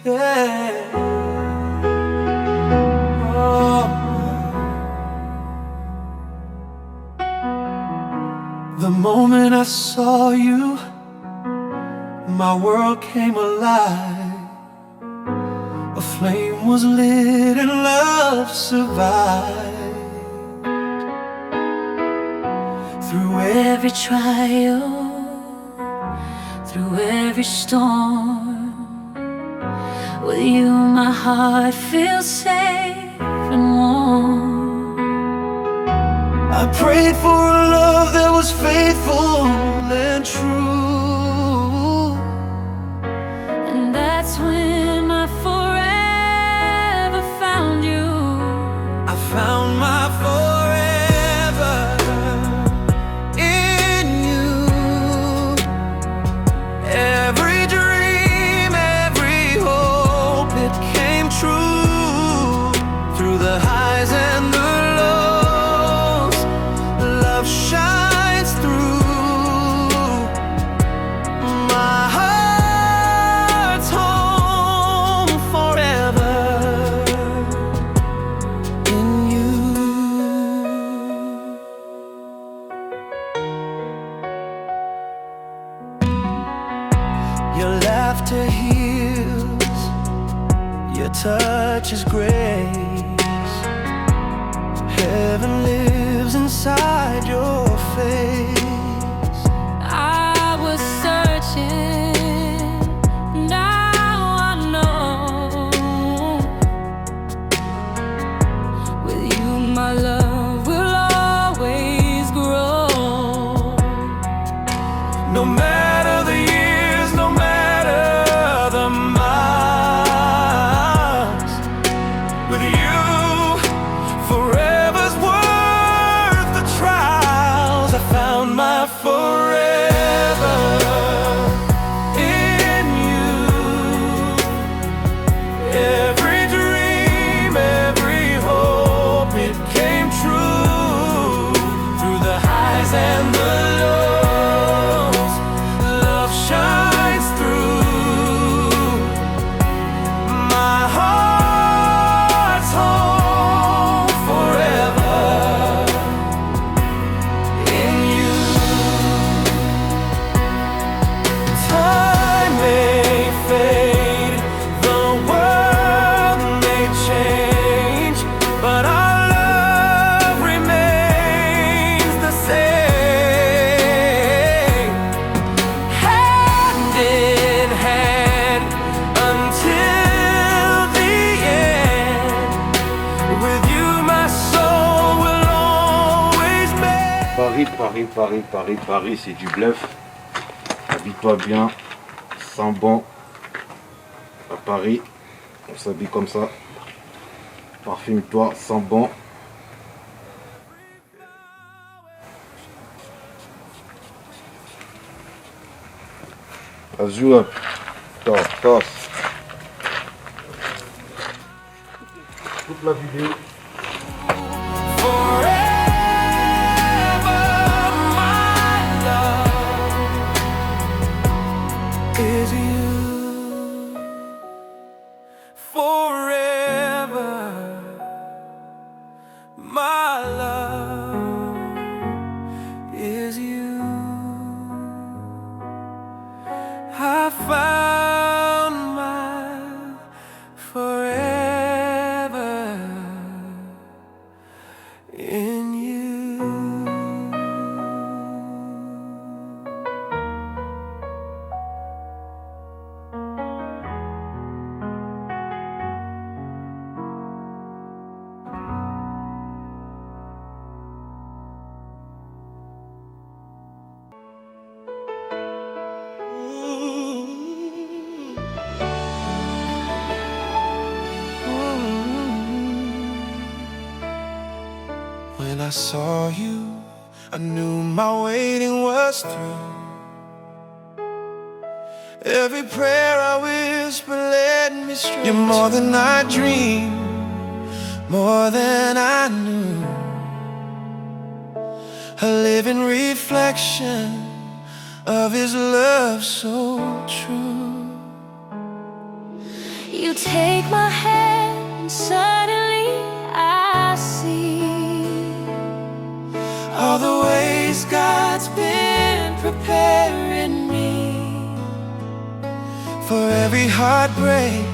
Yeah. Oh. The moment I saw you, my world came alive. A flame was lit and love survived. Through every trial, through every storm, with you my heart feels safe and warm. I prayed for a love that was faithful and true, and that's when I forever found you. I found my forever in you. Every dream, every hope, it came true. Through the highs and the lows, love shines through. My heart's home forever in you. Your laughter heals, your touch is grace. Heaven lives inside your face. I was searching, now I know. With you my love will always grow. No matter the years, no matter the miles, with you, forever's worth the trials. I found my forever in you. Every dream, every hope, it came true. Through the highs and the lows, love shines through. My heart's home forever in you. Time may fade, the world may change, but our love remains the same. Hand in hand until the end. With you my soul will always make. Paris, Paris, Paris, Paris, Paris, c'est du bluff. Habille-toi bien, sens bon. À Paris, on s'habille comme ça. Parfume-toi, sens bon. Azou up. Toss. Toute la vidéo. Forever, my love is you. Forever, my love is you. I found my forever in you. When I saw you, I knew my waiting was through. Every prayer I whisper led me straight. You're more than I dreamed, more than I knew. A living reflection of His love so true. You take my hand, and suddenly I see all the ways God's been preparing me for every heartbreak,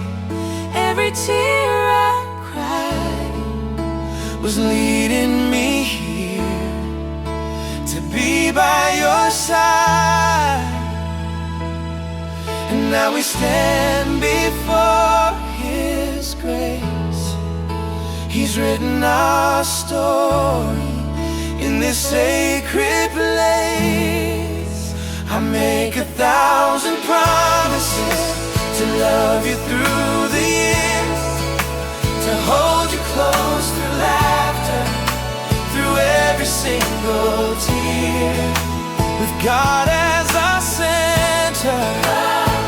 every tear I cried was leading me here to be by your side. And now we stand before His grace. He's written our story in this sacred place. I make 1,000 promises to love you through the years, to hold you close through laughter, through every single tear. With God as our center,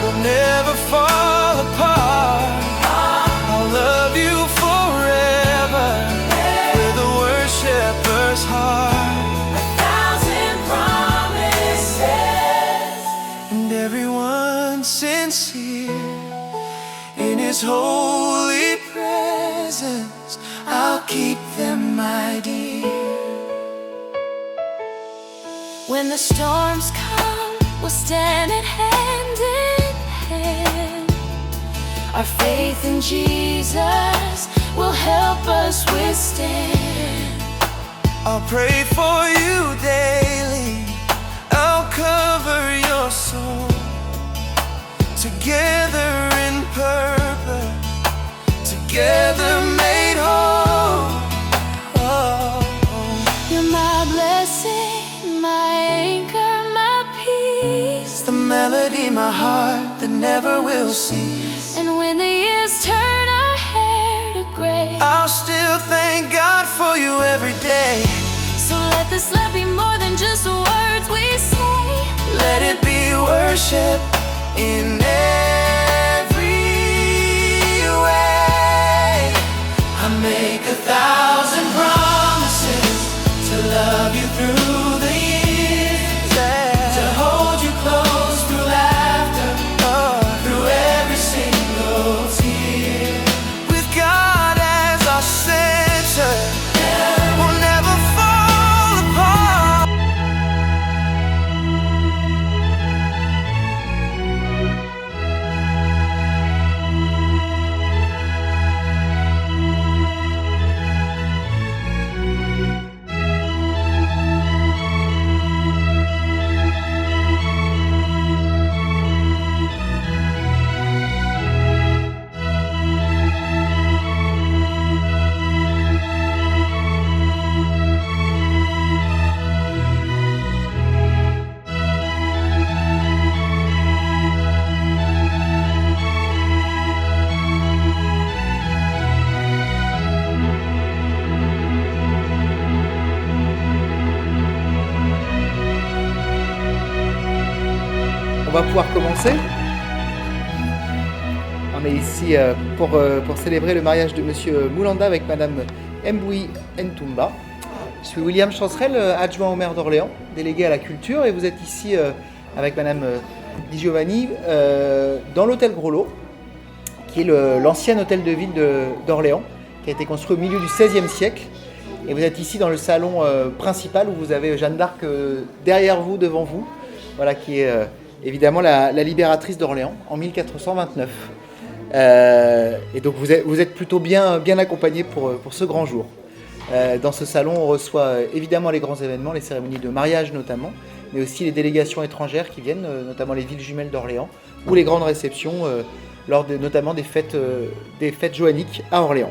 we'll never fall apart. I'll love you forever with a worshiper's heart. 1,000 promises, And everyone sincere in His holy presence, I'll keep them, my dear. when the storms come, we'll stand hand in hand. Our faith in Jesus will help us withstand. I'll pray for you daily, I'll cover your soul. Together in purpose, together made whole. Oh, You're my blessing, my anchor, my peace. the melody, my heart that never will cease. And when the years turn our hair to gray, I'll still thank God for you every day. so let this love be more than just words we say. Let it be worship in every way. I make 1,000 promises to love you through the years, to hold you close through laughter, through every single tear. With God as our center, we'll never fall apart. On va pouvoir commencer. On est ici pour célébrer le mariage de Monsieur Moulanda avec Madame Mboui Ntumba. Je suis William Chancerelle, adjoint au maire d'Orléans, délégué à la culture, et vous êtes ici avec Madame Di Giovanni dans l'hôtel Groslo, qui est l'ancien hôtel de ville d'Orléans, qui a été construit au milieu du XVIe siècle. Et vous êtes ici dans le salon principal où vous avez Jeanne d'Arc derrière vous, devant vous, voilà, qui est évidemment la libératrice d'Orléans en 1429. Et donc vous êtes plutôt bien accompagné pour ce grand jour. Dans ce salon, on reçoit évidemment les grands événements, les cérémonies de mariage notamment, mais aussi les délégations étrangères qui viennent, notamment les villes jumelles d'Orléans, ou les grandes réceptions lors notamment des fêtes joanniques à Orléans.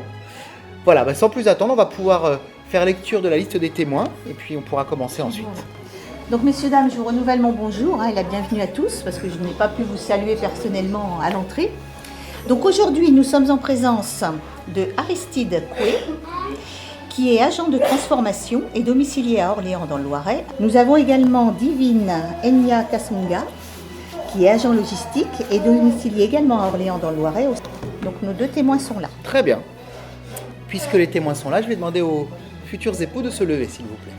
Voilà, sans plus attendre, on va pouvoir faire lecture de la liste des témoins et puis on pourra commencer ensuite. Donc, messieurs, dames, je vous renouvelle mon bonjour et la bienvenue à tous, parce que je n'ai pas pu vous saluer personnellement à l'entrée. Donc, aujourd'hui, nous sommes en présence de Aristide Coué, qui est agent de transformation et domicilié à Orléans dans le Loiret. Nous avons également Divine Enya Kasunga, qui est agent logistique et domicilié également à Orléans dans le Loiret. Donc, nos deux témoins sont là. Très bien. Puisque les témoins sont là, je vais demander aux futurs époux de se lever, s'il vous plaît.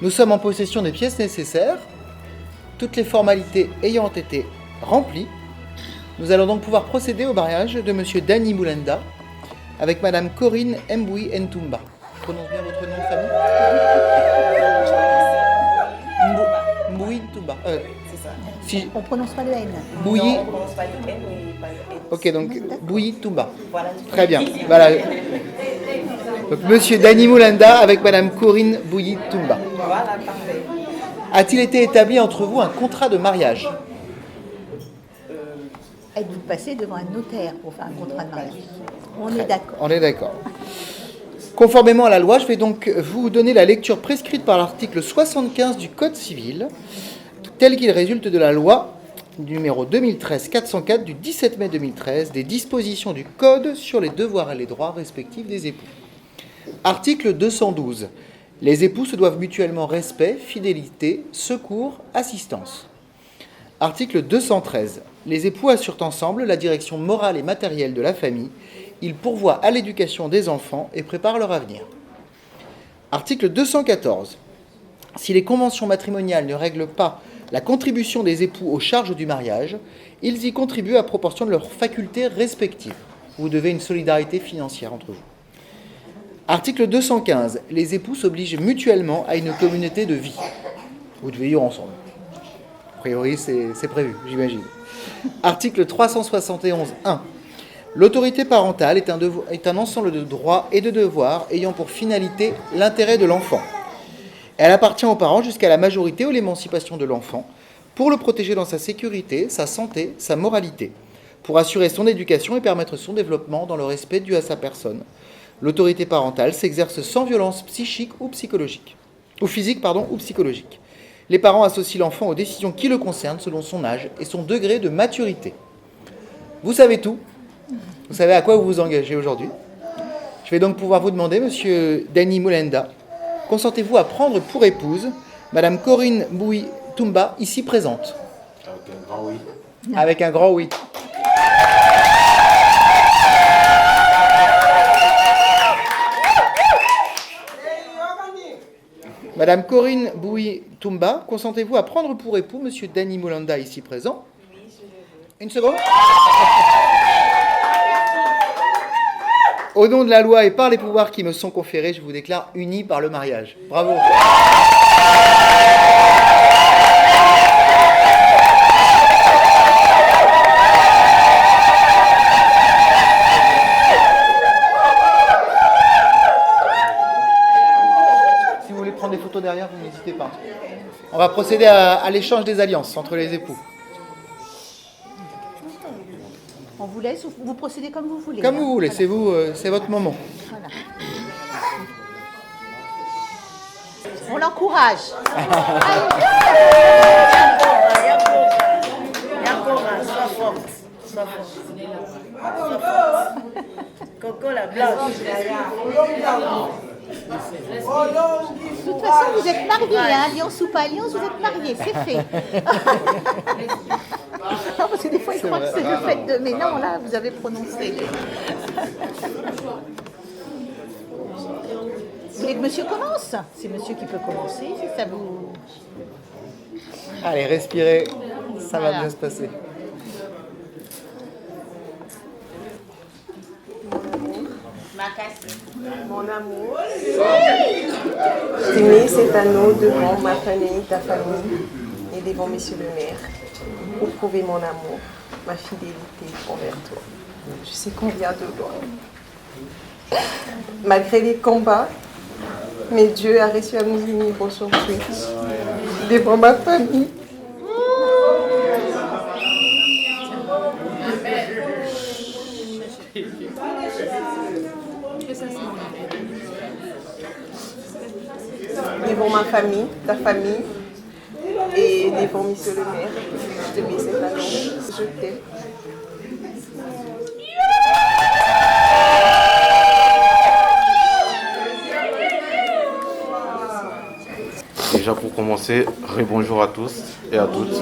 Nous sommes en possession des pièces nécessaires, toutes les formalités ayant été remplie, nous allons donc pouvoir procéder au mariage de Monsieur Danny Moulanda avec Madame Corinne Mboui Ntumba. Je prononce bien votre nom de famille? Mboui Ntumba. C'est ça. Si... On prononce pas le N. Bouilly. Non, on commence pas le N, mais pas le N. Ok, donc Bouilly Ntumba. Voilà. Très bien. Voilà. Donc, Monsieur Danny Moulanda avec Madame Corinne Bouilly Ntumba. Voilà, parfait. A-t-il été établi entre vous un contrat de mariage? Êtes-vous passé devant un notaire pour faire un contrat de mariage? On est d'accord. On est d'accord. Conformément à la loi, je vais donc vous donner la lecture prescrite par l'article 75 du Code civil, tel qu'il résulte de la loi numéro 2013-404 du 17 mai 2013 des dispositions du Code sur les devoirs et les droits respectifs des époux. Article 212. Les époux se doivent mutuellement respect, fidélité, secours, assistance. Article 213. Les époux assurent ensemble la direction morale et matérielle de la famille. Ils pourvoient à l'éducation des enfants et préparent leur avenir. Article 214. Si les conventions matrimoniales ne règlent pas la contribution des époux aux charges du mariage, ils y contribuent à proportion de leurs facultés respectives. Vous devez une solidarité financière entre vous. Article 215. Les époux s'obligent mutuellement à une communauté de vie. Vous devez vivre ensemble. A priori, c'est prévu, j'imagine. Article 371.1. L'autorité parentale est un ensemble de droits et de devoirs ayant pour finalité l'intérêt de l'enfant. Elle appartient aux parents jusqu'à la majorité ou l'émancipation de l'enfant pour le protéger dans sa sécurité, sa santé, sa moralité, pour assurer son éducation et permettre son développement dans le respect dû à sa personne. L'autorité parentale s'exerce sans violence psychique ou psychologique, ou physique, ou psychologique. Les parents associent l'enfant aux décisions qui le concernent selon son âge et son degré de maturité. Vous savez tout. Vous savez à quoi vous vous engagez aujourd'hui. Je vais donc pouvoir vous demander, Monsieur Danny Moulanda, consentez-vous à prendre pour épouse Madame Corinne Bouilly Ntumba, ici présente? Avec un grand oui. Avec un grand oui. Madame Corinne Bouilly Ntumba, consentez-vous à prendre pour époux Monsieur Danny Moulanda, ici présent? Oui, je le veux. Une seconde. Au nom de la loi et par les pouvoirs qui me sont conférés, je vous déclare unis par le mariage. Bravo. Si vous voulez prendre des photos derrière, vous n'hésitez pas. On va procéder à l'échange des alliances entre les époux. On vous laisse ou vous procédez comme vous voulez. Comme hein. vous voulez, Voilà. c'est votre moment. Voilà. On l'encourage. Yakora, sois forte. Sois forte. Coco la blanche. De toute façon, vous êtes mariés, hein, alliance ou pas alliance, vous êtes mariés, c'est fait. Non, parce que des fois, ils croient que c'est le fait de... Mais non, là, vous avez prononcé. Vous voulez que monsieur commence? C'est monsieur qui peut commencer, si ça vous... Allez, respirez, ça va Voilà. bien se passer. Mon amour. Tenez cet anneau devant ma famille, ta famille et devant Monsieur le maire pour prouver mon amour, ma fidélité envers toi. Je sais combien de loin. Malgré les combats, mais Dieu a réussi à nous unir aujourd'hui devant ma famille. Devant ma famille, ta famille et devant Monsieur le maire, je te mets cet anneau. Je t'aime. Déjà pour commencer, bonjour à tous et à toutes.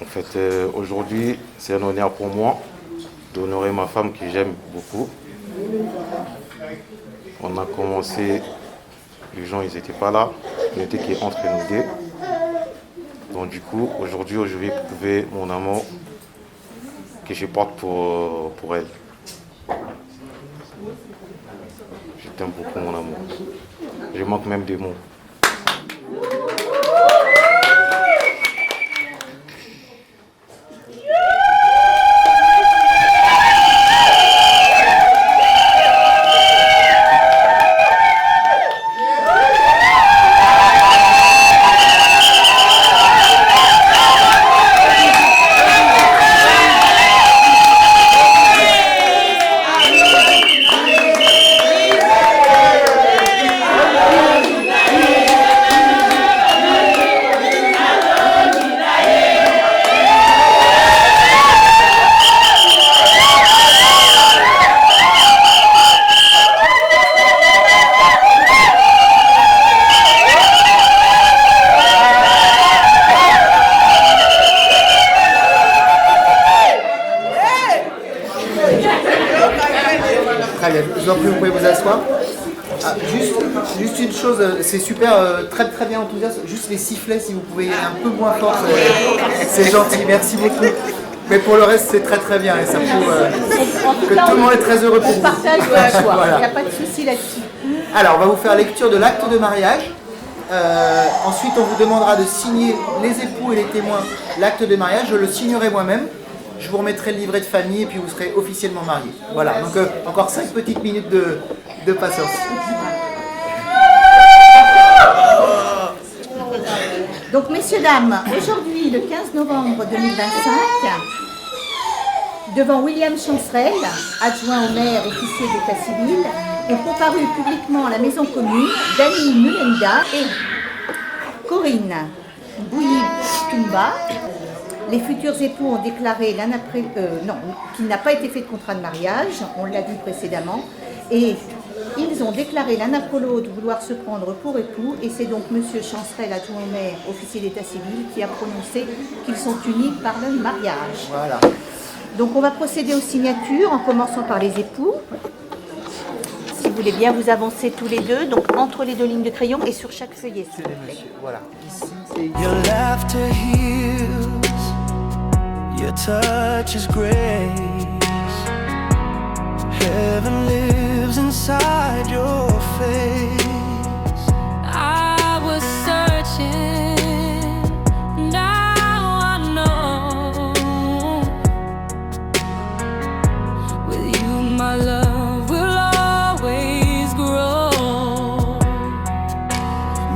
En fait, aujourd'hui, c'est un honneur pour moi d'honorer ma femme que j'aime beaucoup. On a commencé, les gens ils n'étaient pas là, on n'était qu'entre nous deux. Donc du coup, aujourd'hui, je vais prouver mon amour que je porte pour elle. Je t'aime beaucoup, mon amour. Je manque même des mots. Très bien, je vous en prie, vous pouvez vous asseoir. Ah, juste une chose, c'est super, très très bien enthousiaste. Juste les sifflets, si vous pouvez y aller un peu moins fort, c'est gentil, merci beaucoup. Mais pour le reste, c'est très très bien et ça prouve que tout le monde est très heureux pour vous. On partage la joie, Voilà. il n'y a pas de souci là-dessus. Alors, on va vous faire lecture de l'acte de mariage. Ensuite, on vous demandera de signer les époux et les témoins l'acte de mariage. Je le signerai moi-même. Je vous remettrai le livret de famille et puis vous serez officiellement mariés. Voilà, donc encore 5 petites minutes de patience. Donc, messieurs, dames, aujourd'hui, le 15 novembre 2025, devant William Chancerel, adjoint au maire, officier d'état civil, ont comparu publiquement à la maison commune Dani Mulenda et Corinne Bouilly-Tumba. Les futurs époux ont déclaré l'un après, qu'il n'a pas été fait de contrat de mariage, on l'a dit précédemment, et ils ont déclaré l'un après l'autre vouloir se prendre pour époux, et c'est donc M. Chancerel, adjoint au maire, officier d'état civil, qui a prononcé qu'ils sont unis par le mariage. Voilà. Donc on va procéder aux signatures en commençant par les époux. Si vous voulez bien vous avancer tous les deux, donc entre les deux lignes de crayon et sur chaque feuillet. s'il vous plaît. Monsieur, voilà. Ici, c'est Your laughter heals, your touch is grace. Heaven lives inside your face. I was searching, now I know. With you, my love will always grow.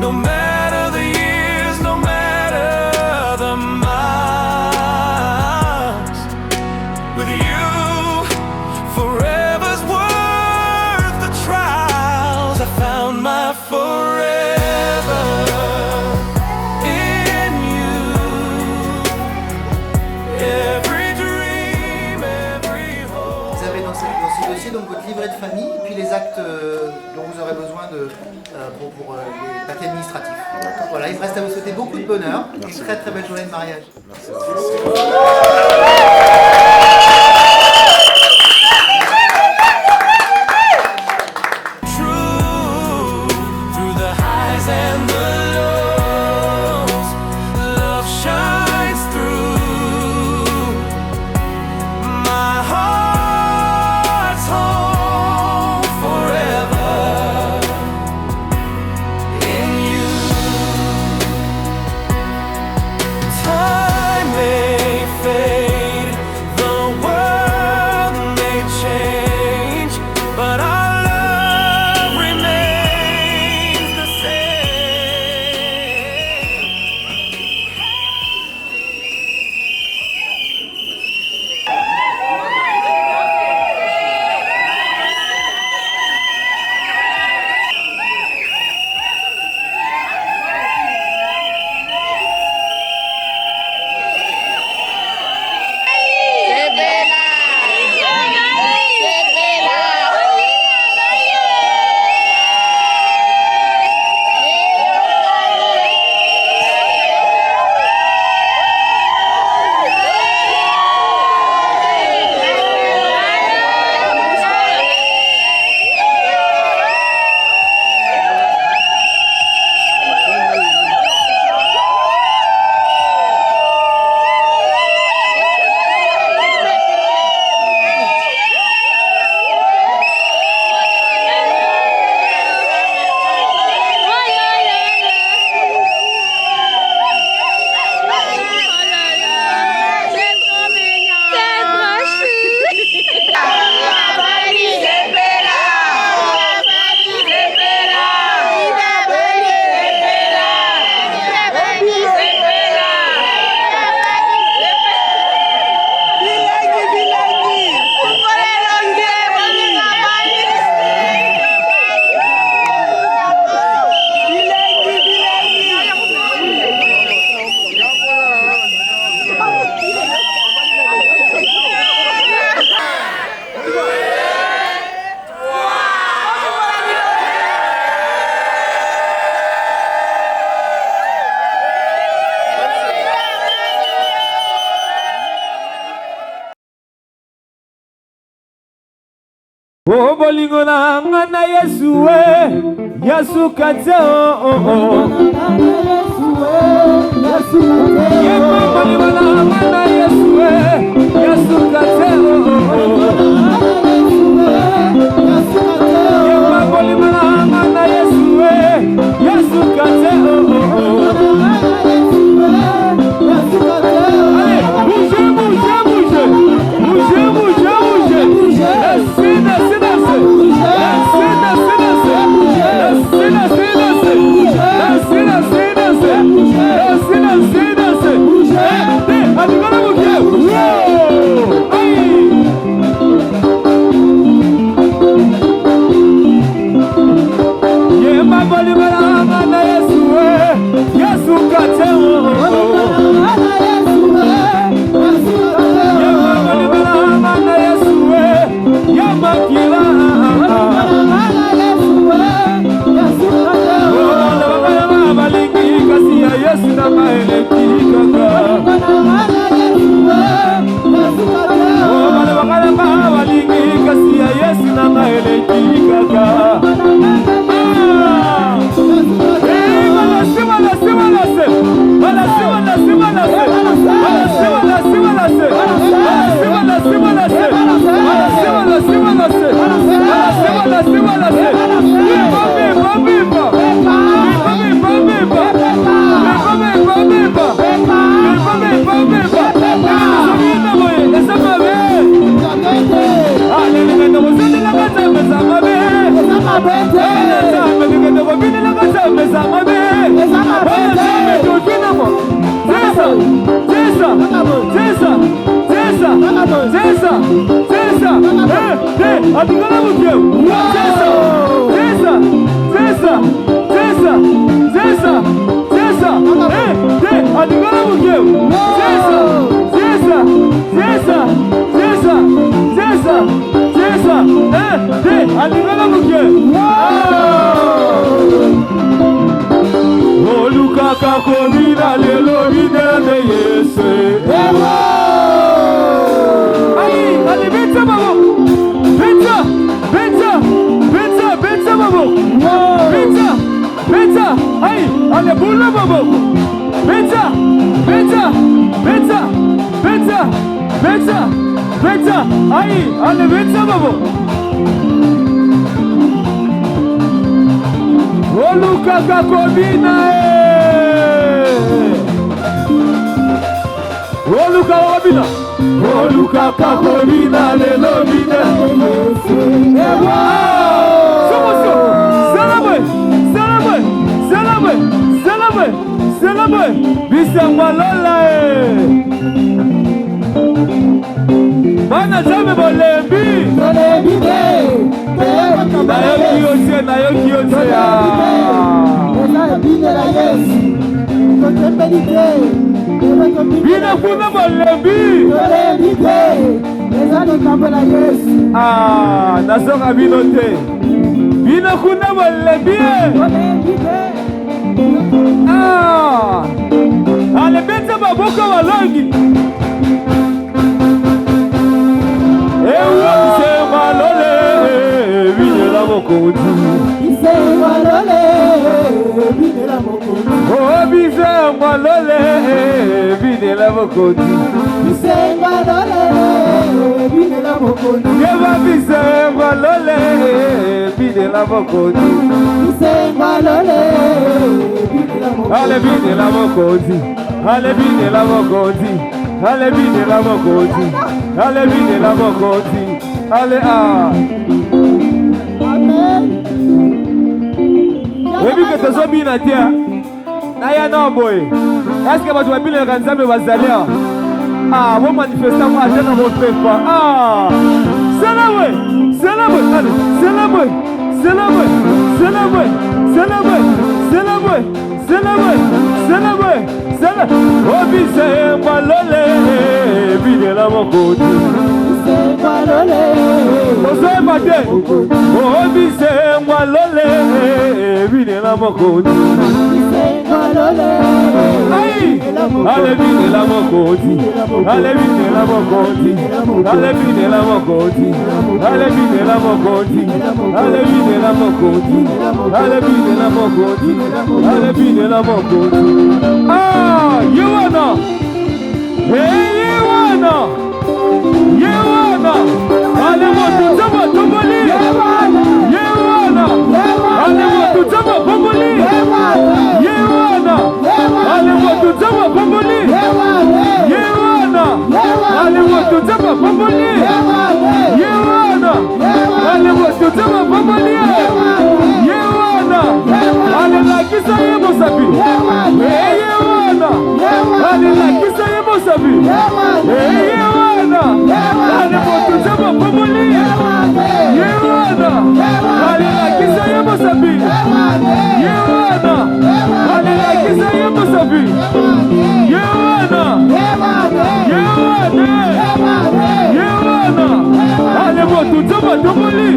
No matter the years, no matter the miles, with you, forever's worth the trials. I found my forever in you. Every dream, every hope. Vous avez dans ce dossier donc votre livret de famille et puis les actes dont vous aurez besoin pour les papiers administratifs. Voilà, il me reste à vous souhaiter beaucoup de bonheur. Une très très belle journée de mariage. True through the highs and the lows, love shines through. My heart's home forever in you. Time may fade, Oh bolingo na ngana Yesu Yesu kate Yema bolingo na ngana Yesu Yesu kate Yema bolingo na ngana Yesu Yesu kate Est-ce que votre famille est ensemble va aller? Ah, vous manifestez moi à dans votre pas. Ah, c'est la way, c'est la way, allez, c'est la way, c'est la way, c'est la way, c'est la way, c'est la way, c'est la way, c'est la way, c'est la. Oh bise malole, bide la mokoti. Malole, oh c'est matin. Oh bise malole, bide la mokoti. Aïe, allez vite la mokoti, allez vite la mokoti, allez vite la mokoti, allez vite la mokoti, allez vite la mokoti, allez vite la mokoti, allez vite la mokoti. Ah, you wanna, hey you wanna, allez moto zama toboli, you wanna, allez moto zama toboli, you wanna. Allez moi tout ça va bomboler. Yewana. Allez moi tout ça va bomboler. Yewana. Allez moi tout ça va bomboler. Yewana. Allez la qui ça y est mon sabi. Yewana. Allez la qui ça y est mon sabi. Yewana. Allez moi tout ça va bomboler. Yewana. Allez la qui ça y est mon sabi. Yewana. Allez la qui ça y est mon sabi. Yewana. Yewana. Allez moi tout ça va bomboler.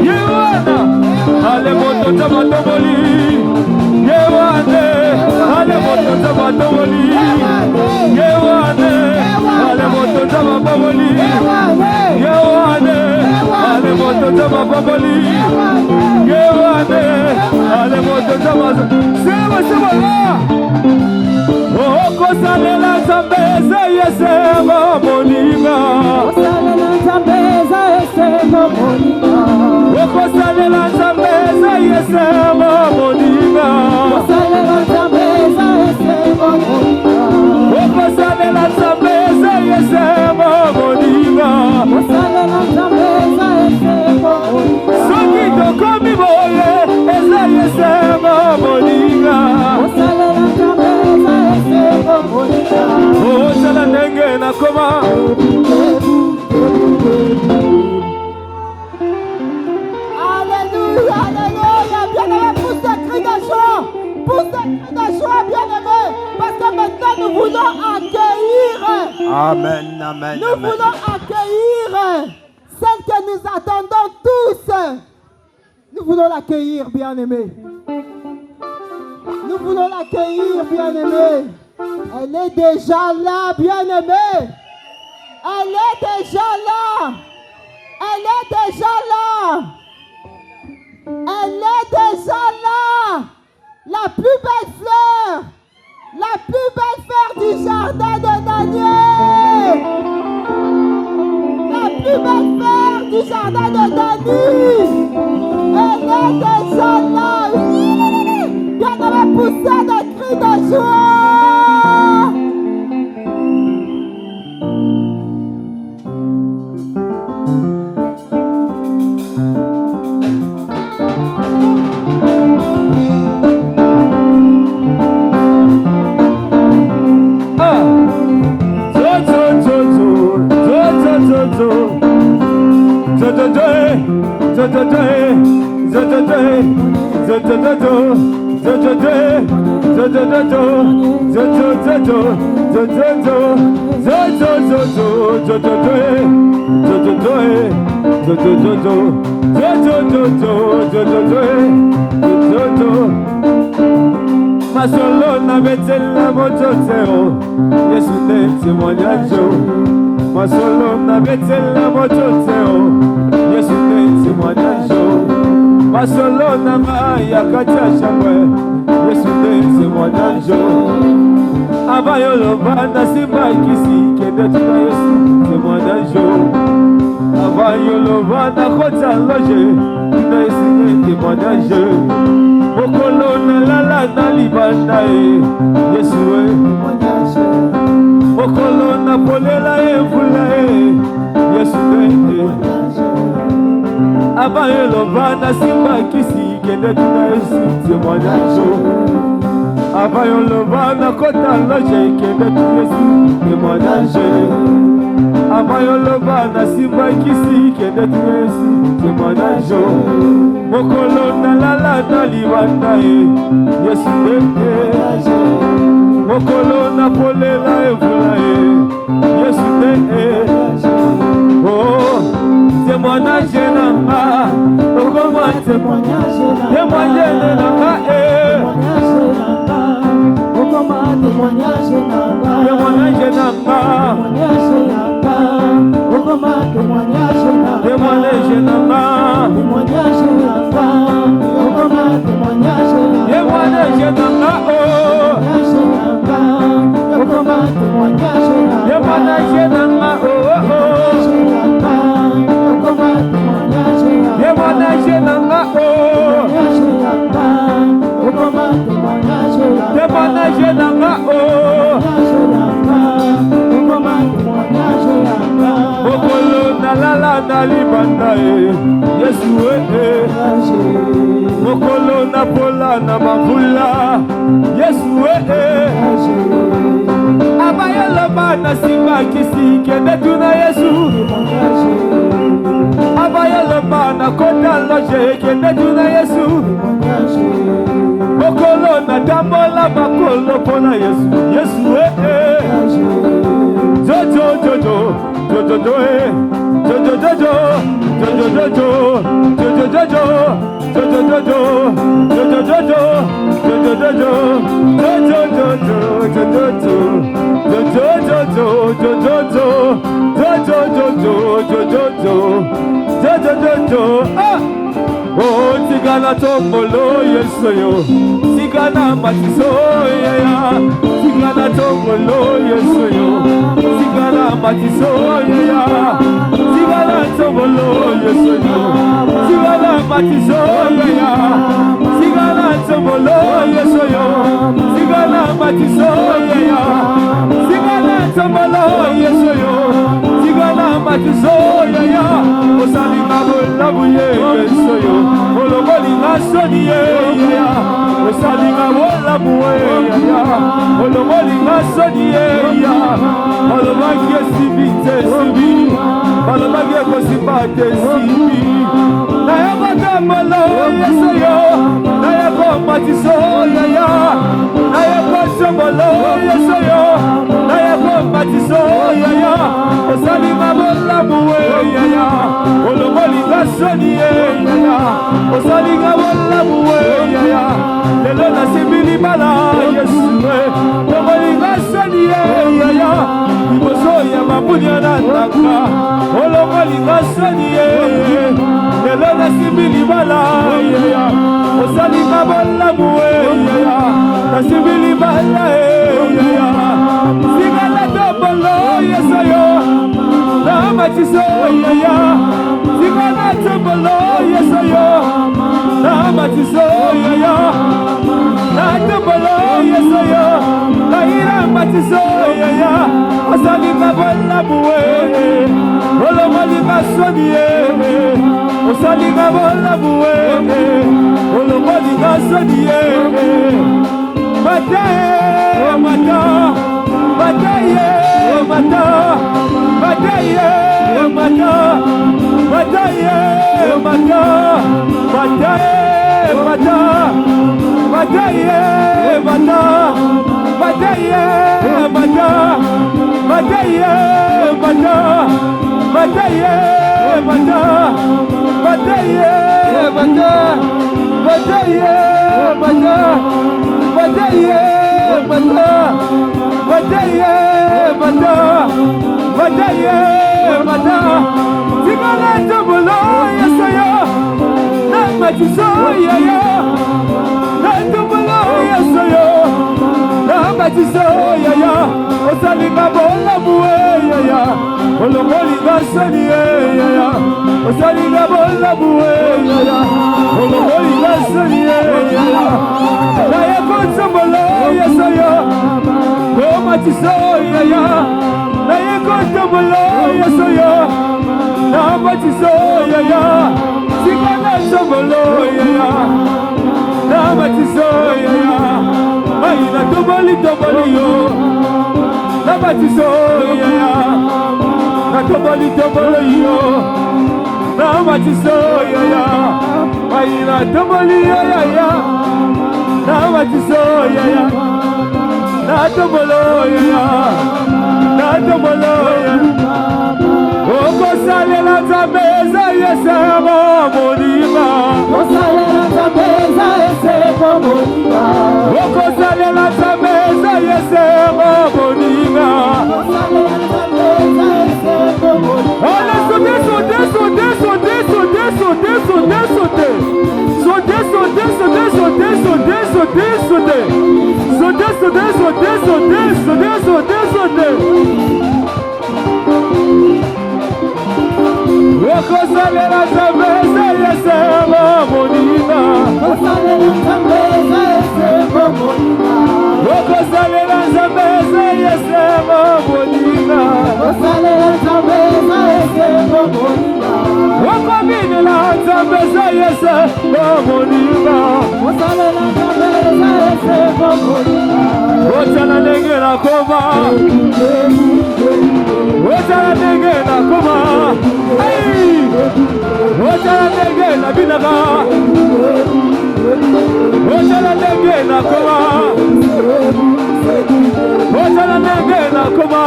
Yewana. Allez moi tout ça va bomboler. Yewana. Allez moi tout ça va bomboler. Yewana. Allez moi tout ça va bomboler. Yewana. Allez moi tout ça va bomboler. Yewana. Allez moi tout ça va. C'est moi. Oh, kosalela zambeza yesema moninga. Kosalela zambeza yesema moninga. Oh, kosalela zambeza yesema moninga. Kosalela zambeza yesema moninga. Oh, kosalela zambeza yesema moninga. Kosalela zambeza yesema moninga. Soki tokomi boye eza yesema moninga. Kosalela zambeza yesema moninga. Oh, sala ndenge na koma. Alléluia, alléluia, bien-aimé, pousse des cris de joie, bien-aimé, parce que maintenant nous voulons accueillir. Amen, amen. Nous voulons accueillir celle que nous attendons tous. Nous voulons l'accueillir, bien-aimé. Nous voulons l'accueillir, bien-aimé. Elle est déjà là, bien-aimé. Elle est déjà là. Elle est déjà là. Elle est déjà là. La plus belle fleur. La plus belle fleur du jardin de Daniel. La plus belle fleur du jardin de Daniel. Elle est déjà là. Bien avait poussé des cris de joie. Masolo na betela mototero Yesu te témoignage. Masolo na betela mototero Yesu te témoignage. Masolo na maya katia shangwe Yesu te témoignage. Abayolo bana simba kisi kende tuna Yesu témoignage. Abayolo bana kota loje tuna Yesu témoignage. Mokolo na lala na libanda Yesu Mokolo na polela mvula Yesu Abayelo bana simba kisi kende tuna Yesu témoignage. Abayelo bana kota loje kende tuna Yesu témoignage. Abayelo bana simba kisi kende tuna Yesu témoignage. Mokolo na lala na libanda Yesu Mokolo na polela mvula Yesu Oh, témoignage nanga Okoma témoignage nanga Témoignage nanga oh oh. Témoignage nanga oh. Témoignage nanga oh. Mokolo nalala na libanda Yesu Mokolo na pola na mabula Yesu Abayoloba na simba kisi kende tuna Yesu Abayoloba na kota loje kende tuna Yesu Mokolo na tambola makolo pona Yesu Yesu Jojo Jojo Jojo Jojo Jojo Jojo Jojo Jojo Jojo Jojo Jojo Oh, Tigana Tombolo, yes, yo. Tigana Matiso, yeah. Tigana Tombolo, yes, yo. Tigana Matiso, yeah. Tigana Tombolo, yes, yo. Tigana Matiso, yeah. Tigana Tombolo, yes, yo. Tigana Matiso, yeah. Tigana Tombolo, yes, yo. Tigana Matiso, yeah. Osalina Bolabuye, yes, yo. Olomolinga soni ya Osalinga wola muwe ya Olomolinga soni ya Olomagie sibite sibi Olomagie kosibate sibi Na yako tambalo yeso yo Na yako matiso ya Na yako tambalo yeso yo Na yako matiso ya Osalinga wola muwe ya Olomolinga soni ya Osalinga wala muwe ya Lelo na sibili bala Yesu Osalinga sani ya Iboso ya mabunya na naka Osalinga sani Lelo na sibili bala ya Osalinga wala muwe ya Na sibili bala ya Sigala tobolo Yesu yo Na matiso ya Sigala tobolo Yesu yo Na matiso ya Na tobolo Yesu yo Na ira matiso ya Osalinga bola buwe Olomolinga soni Osalinga bola buwe Olomolinga soni Mataye mata Mataye mata Mataye mata Mataye mata Mataye mata Mataye mata Mataye mata Mataye mata Mataye mata Mataye mata Mataye mata Mataye mata Mataye mata Mataye mata Tigana tobolo yeso yo Na matiso ya Na tobolo yeso yo Na matiso ya Osalinga bola muwe ya Olomolinga sani ya Osalinga bola muwe ya Olomolinga sani ya Na yako tobolo yeso yo Na matiso ya Na yako tobolo yeso yo Na matiso ya Sigana tobolo ya Na matiso ya Aina toboli yo Na matiso ya Na toboli yo Na matiso ya Aina toboli ya Na matiso ya Na tobolo ya Na tobolo ya Okosalela tabeza yesemo monima Okosalela tabeza yesemo monima Okosalela tabeza yesemo monima Okosalela tabeza yesemo monima Allez sauter sauter sauter sauter sauter sauter sauter sauter Sauter sauter sauter sauter sauter sauter sauter Sauter sauter sauter sauter sauter sauter sauter Okosalela Zambeza Yesemo Monina Okosalela Zambeza Yesemo Monina Okominela Zambeza Yesemo Monina Otala nenge na koma Otala nenge na koma Otala nenge na binaga Otala nenge na koma Otala nenge na koma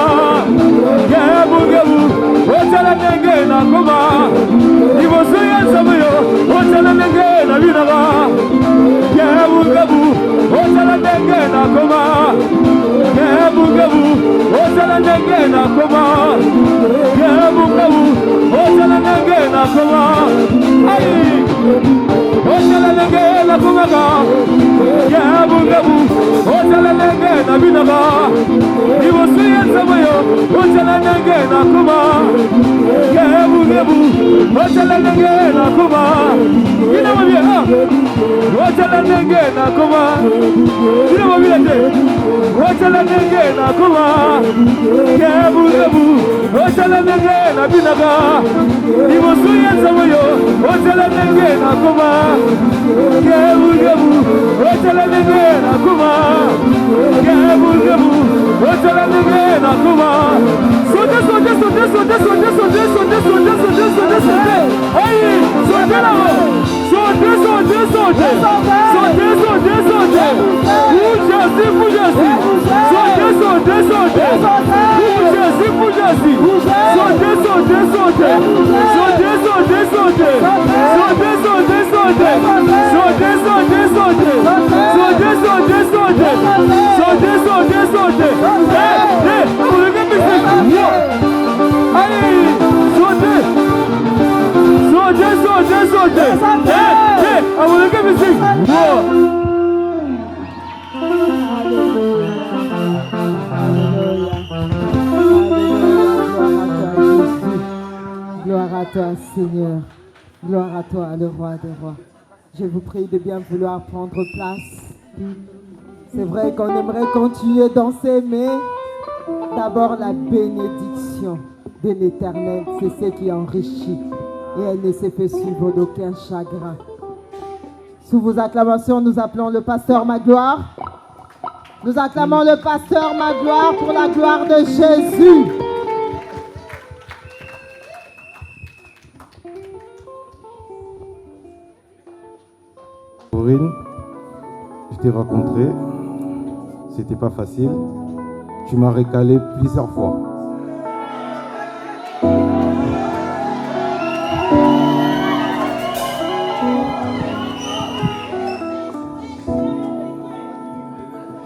Gebu gebu Otala nenge na koma Ibosu ya samuyo Otala nenge na binaga Gebu gebu Otala nenge na koma Gebu gebu Otala nenge na koma Gebu gebu Otala nenge na koma Ay Otala nenge na koma Gebu gebu Otala nenge na binaga Ibosu ya samuyo Otala nenge na koma Gebu gebu Otala nenge na koma Ina mabia Otala nenge na koma Ina mabia te Otala nenge na koma Gebu gebu Otala nenge na binaga Ibosu ya samuyo Otala nenge na koma Gebu gebu Otala nenge na koma Gebu gebu Otala nenge na koma Sote sote sote sote sote sote sote sote sote sote sote Aïe sote là-haut Sote sote sote Sote sote sote Foujasi foujasi Sote sote sote Foujasi foujasi Sote sote sote Sote sote sote Sote sote sote Sote sote sote Sote sote sote Sote sote sote vous le musique allez sautez sautez sautez sautez vous le musique Gloire à toi, Seigneur. Gloire à toi, le roi des rois. Je vous prie de bien vouloir prendre place. C'est vrai qu'on aimerait continuer danser, mais d'abord la bénédiction de l'Éternel, c'est ce qui enrichit. Et elle ne s'est fait suivre d'aucun chagrin. Sous vos acclamations, nous appelons le pasteur Magloire. Nous acclamons le pasteur Magloire pour la gloire de Jésus. Corinne, je t'ai rencontré, c'était pas facile. Tu m'as récalé plusieurs fois.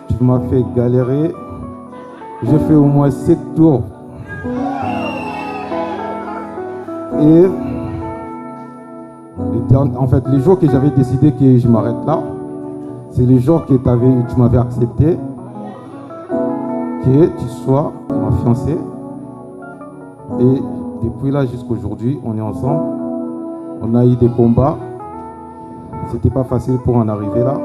Tu m'as fait galérer. J'ai fait au moins 7 tours. Et en fait, les jours que j'avais décidé que je m'arrête là, c'est les jours que tu m'avais accepté que tu sois ma fiancée. Et depuis là jusqu'à aujourd'hui, on est ensemble. On a eu des combats. C'était pas facile pour en arriver là.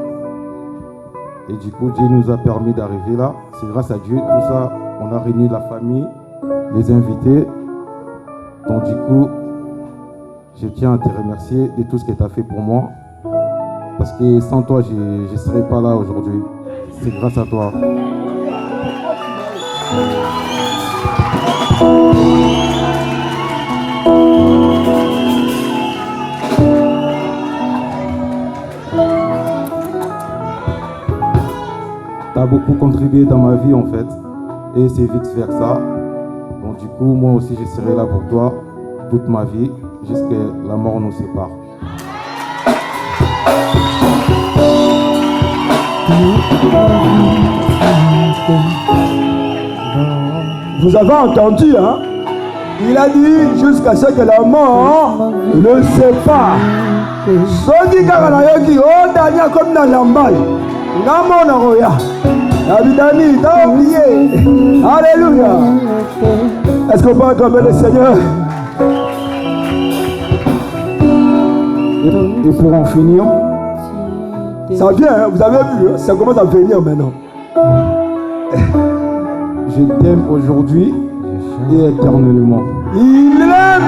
Et du coup, Dieu nous a permis d'arriver là. C'est grâce à Dieu, tout ça, on a réuni la famille, les invités. Donc du coup, je tiens à te remercier de tout ce que tu as fait pour moi. Parce que sans toi, je ne serais pas là aujourd'hui. C'est grâce à toi. Tu as beaucoup contribué dans ma vie en fait. Et c'est vice-versa. Donc du coup, moi aussi, je serai là pour toi toute ma vie, jusqu'à la mort nous sépare. Vous avez entendu, hein? Il a dit jusqu'à ce que la mort le sépare. Soki kaka na yoki o dania comme dans l'ambaye. Ngamo na roya. Abidani, t'as oublié. Alléluia. Est-ce qu'on peut acclamer le Seigneur? Et pour en finir, ça vient, hein, vous avez vu, hein, ça commence à venir maintenant. Je t'aime aujourd'hui et éternellement. Il aime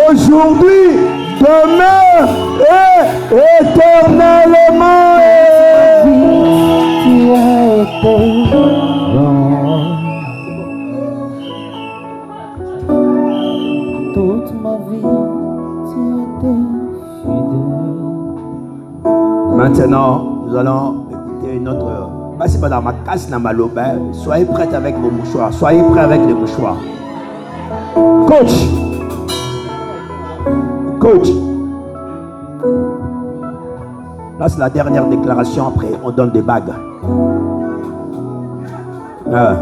aujourd'hui, demain et éternellement. Tu as été toute ma vie, tu étais fidèle. Maintenant, nous allons écouter une autre. C'est pas dans ma casse, dans ma lobe. Soyez prêts avec vos mouchoirs. Soyez prêts avec les mouchoirs. Coach. Coach. Là, c'est la dernière déclaration. Après, on donne des bagues. En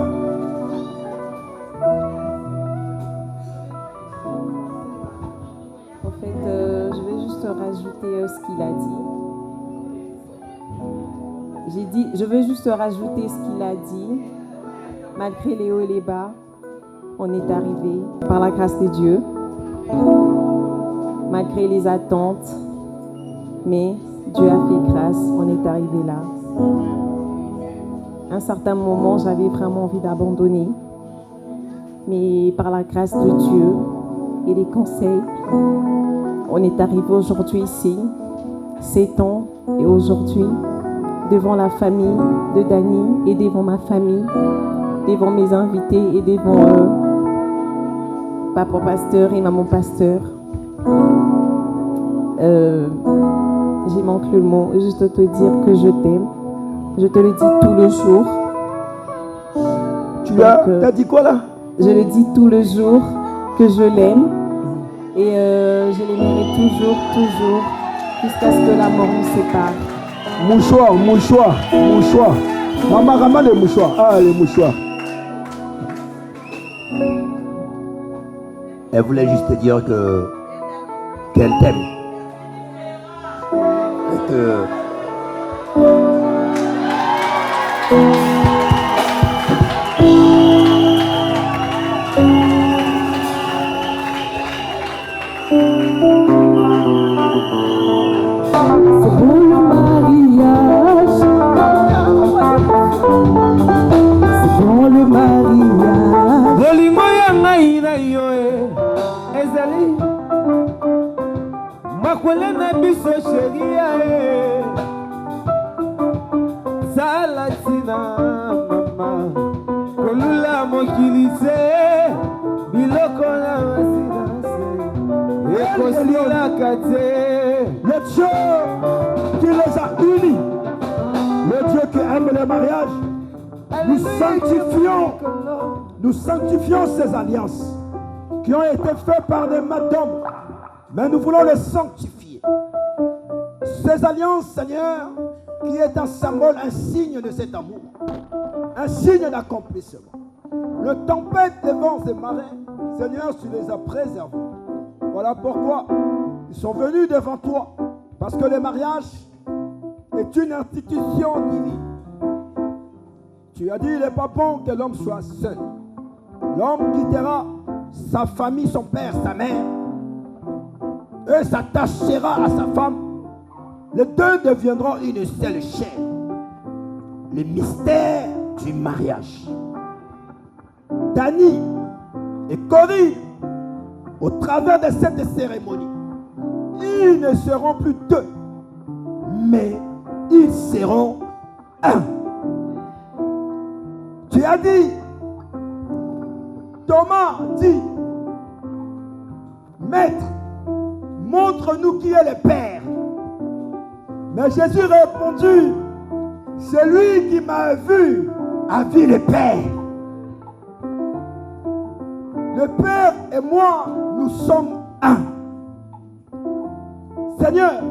fait, je vais juste rajouter ce qu'il a dit. Je veux juste rajouter ce qu'il a dit. Malgré les hauts et les bas, on est arrivé par la grâce de Dieu. Malgré les attentes, mais Dieu a fait grâce, on est arrivé là. À un certain moment, j'avais vraiment envie d'abandonner. Mais par la grâce de Dieu et les conseils, on est arrivé aujourd'hui ici, 7 ans, et aujourd'hui, devant la famille de Dany et devant ma famille, devant mes invités et devant papa pasteur et maman pasteur. J'ai manqué le mot, juste te dire que je t'aime. Je te le dis tout le jour. Tu as dit quoi là? Je le dis tout le jour que je l'aime. Et je l'aimerai toujours, toujours, jusqu'à ce que la mort nous sépare. Mouchoir, mouchoir, mouchoir. Maman, ramène les mouchoirs. Ah, les mouchoirs. Elle voulait juste te dire qu'elle t'aime. Et que... Makwelena biso sheria Salatina mama Kolula mokilise Biloko na masinase Ekosi la kate. Le Dieu qui les a unis, le Dieu qui aime les mariages, nous sanctifions ces alliances qui ont été faites par des mains d'hommes. Mais nous voulons les sanctifier. Ces alliances, Seigneur, qui est un symbole, un signe de cet amour, un signe d'accomplissement. Le tempête des vents et marées, Seigneur, tu les as préservés. Voilà pourquoi ils sont venus devant toi. Parce que le mariage est une institution divine. Tu as dit, il n'est pas bon que l'homme soit seul. L'homme quittera sa famille, son père, sa mère, et s'attachera à sa femme. Les deux deviendront une seule chair. Le mystère du mariage. Dany et Corinne, au travers de cette cérémonie, ils ne seront plus deux, mais ils seront un. Tu as dit, Thomas dit, Maître, montre-nous qui est le Père. Mais Jésus a répondu, celui qui m'a vu a vu le Père. Le Père et moi, nous sommes un. Seigneur,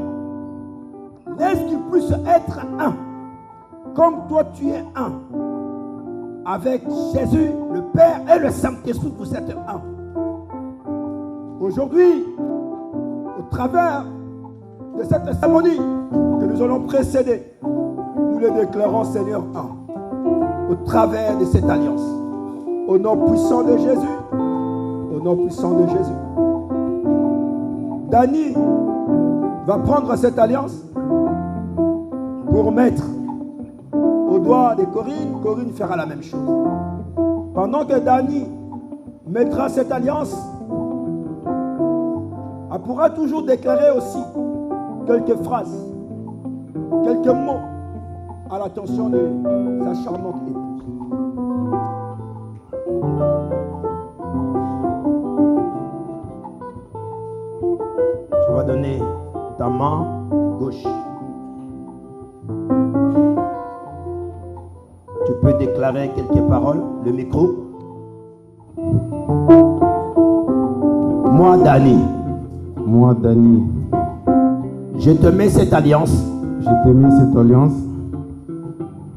laisse qu'il puisse être un, comme toi tu es un. Avec Jésus, le Père et le Saint-Esprit, vous êtes un. Aujourd'hui, au travers de cette cérémonie que nous allons précéder, nous le déclarons Seigneur un. Au travers de cette alliance. Au nom puissant de Jésus. Au nom puissant de Jésus. Dany va prendre cette alliance pour mettre au doigt de Corinne. Corinne fera la même chose. Pendant que Dani mettra cette alliance, elle pourra toujours déclarer aussi quelques phrases, quelques mots à l'attention de sa charmante épouse. Tu vas donner ta main gauche. Tu peux déclarer quelques paroles, le micro. Moi, Dani. Moi, Dani. Je te mets cette alliance. Je te mets cette alliance.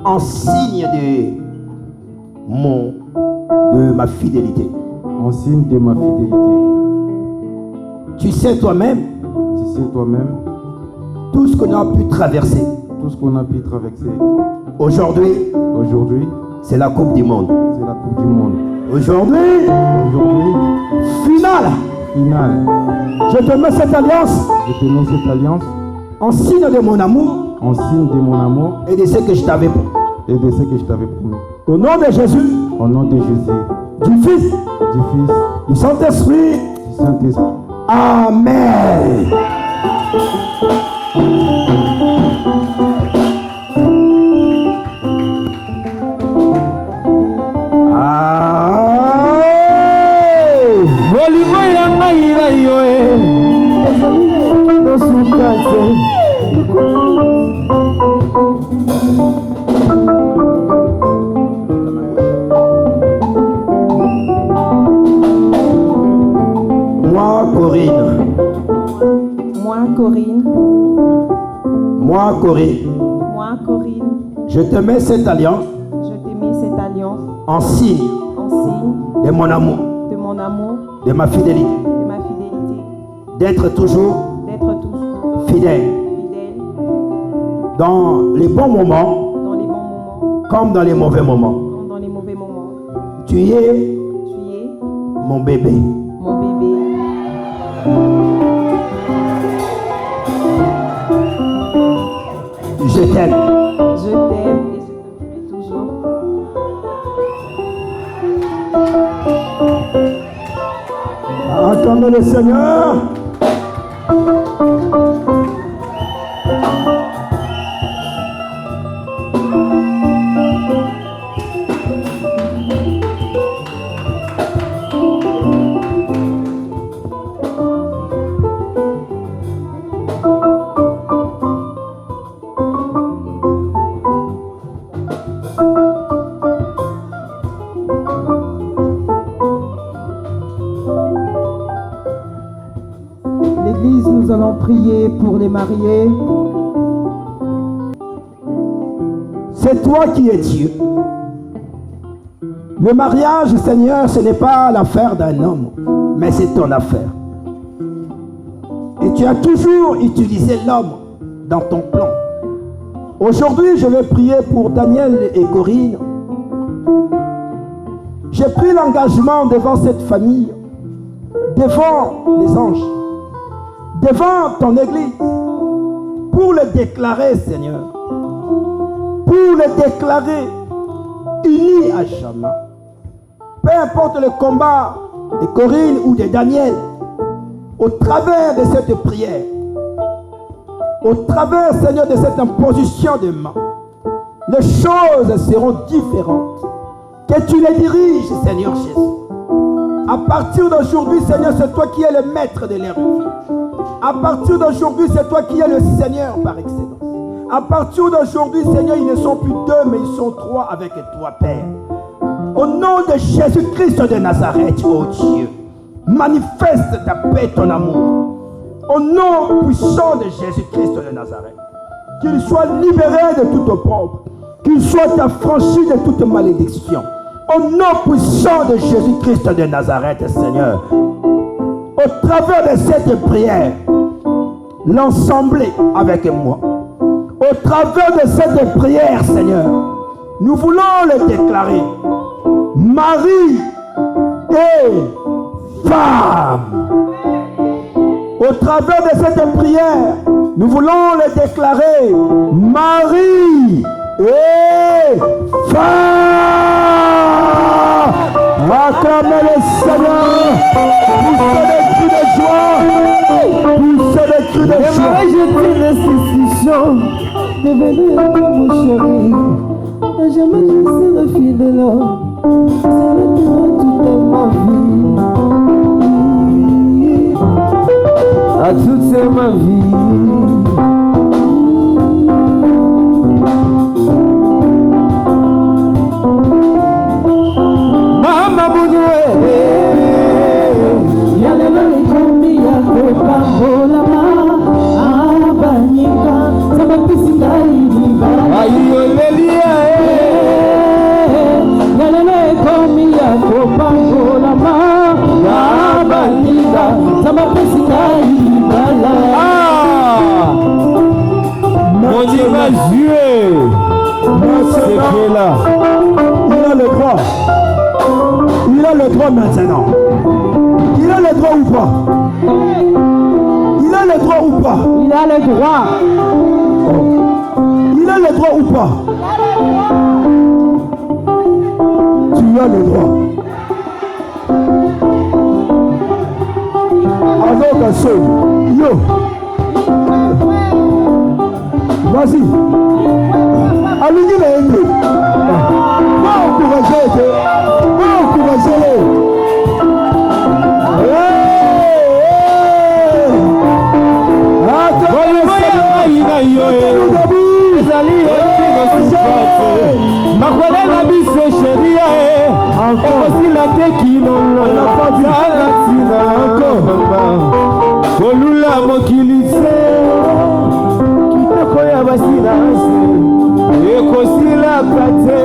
En signe de ma fidélité. En signe de ma fidélité. Tu sais toi-même. Tu sais toi-même. Tout ce qu'on a pu traverser. Tout ce qu'on a pu traverser. Aujourd'hui. Aujourd'hui. C'est la Coupe du Monde. C'est la Coupe du Monde. Aujourd'hui. Aujourd'hui. Finale. Finale. Je te mets cette alliance. Je te mets cette alliance. En signe de mon amour. En signe de mon amour. Et de ce que je t'avais promis. Et de ce que je t'avais promis. Au nom de Jésus. Au nom de Jésus. Du Fils. Du Fils. Du Saint-Esprit. Du Saint-Esprit. Amen. Moi, Corinne. Moi, Corinne. Je te mets cette alliance. Je te mets cette alliance. En signe. De mon amour. De mon amour. De ma fidélité. De ma fidélité. D'être toujours. Fidèle. Dans les bons moments. Dans les bons moments. Comme dans les mauvais moments. Comme dans les mauvais moments. Tu es. Mon bébé. Mon bébé. Je t'aime. Je t'aime et je t'aimerai toujours. Acclamez le Seigneur. L'église, nous allons prier pour les mariés. C'est toi qui es Dieu. Le mariage, Seigneur, ce n'est pas l'affaire d'un homme, mais c'est ton affaire. Et tu as toujours utilisé l'homme dans ton plan. Aujourd'hui, je vais prier pour Daniel et Corinne. J'ai pris l'engagement devant cette famille, devant les anges, devant ton église, pour le déclarer, Seigneur, pour le déclarer unis à jamais. Peu importe le combat de Corinne ou de Daniel, au travers de cette prière, au travers, Seigneur, de cette imposition de main, les choses seront différentes. Que tu les diriges, Seigneur Jésus. À partir d'aujourd'hui, Seigneur, c'est toi qui es le maître de leur vie. À partir d'aujourd'hui, c'est toi qui es le Seigneur par excellence. À partir d'aujourd'hui, Seigneur, ils ne sont plus deux, mais ils sont trois avec toi, Père. Au nom de Jésus-Christ de Nazareth, oh Dieu, manifeste ta paix, ton amour. Au nom puissant de Jésus-Christ de Nazareth, qu'il soit libéré de toute opprobre, qu'il soit affranchi de toute malédiction. Au nom puissant de Jésus-Christ de Nazareth, Seigneur, au travers de cette prière, l'ensemble avec moi. Au travers de cette prière, Seigneur, nous voulons le déclarer. Mari et femme. Au travers de cette prière, Nous voulons les déclarer mari et femme. Acclamez le Seigneur. Poussez des cris de joie. Poussez des cris de joie. J'aimerais jeter l'institution. Devenir un peu mon chéri. Et jamais je serai fidèle. C'est le temps toute ma vie. À toute ma vie. Mama Boudoué, Yalele Komi Yako Pambolama, Abanika, Sabapisika Idiba, Ayolelia, Yalele Komi Yako Pambolama, Abanika, Sabapisika Idiba. Mon Dieu va jouer. C'est que là. Il a le droit. Il a le droit maintenant. Il a le droit ou pas? Il a le droit ou pas? Il a le droit. Oh. Il a le droit ou pas? Tu as le droit. Alors qu'un seul. Yo. Vas-y. Allez-y les amis. Va encourager. Va encourager. Makolela biso sheria ekosila te kinongo alatina komama kolula mokili se kitoko ya basilase ekosilaka te.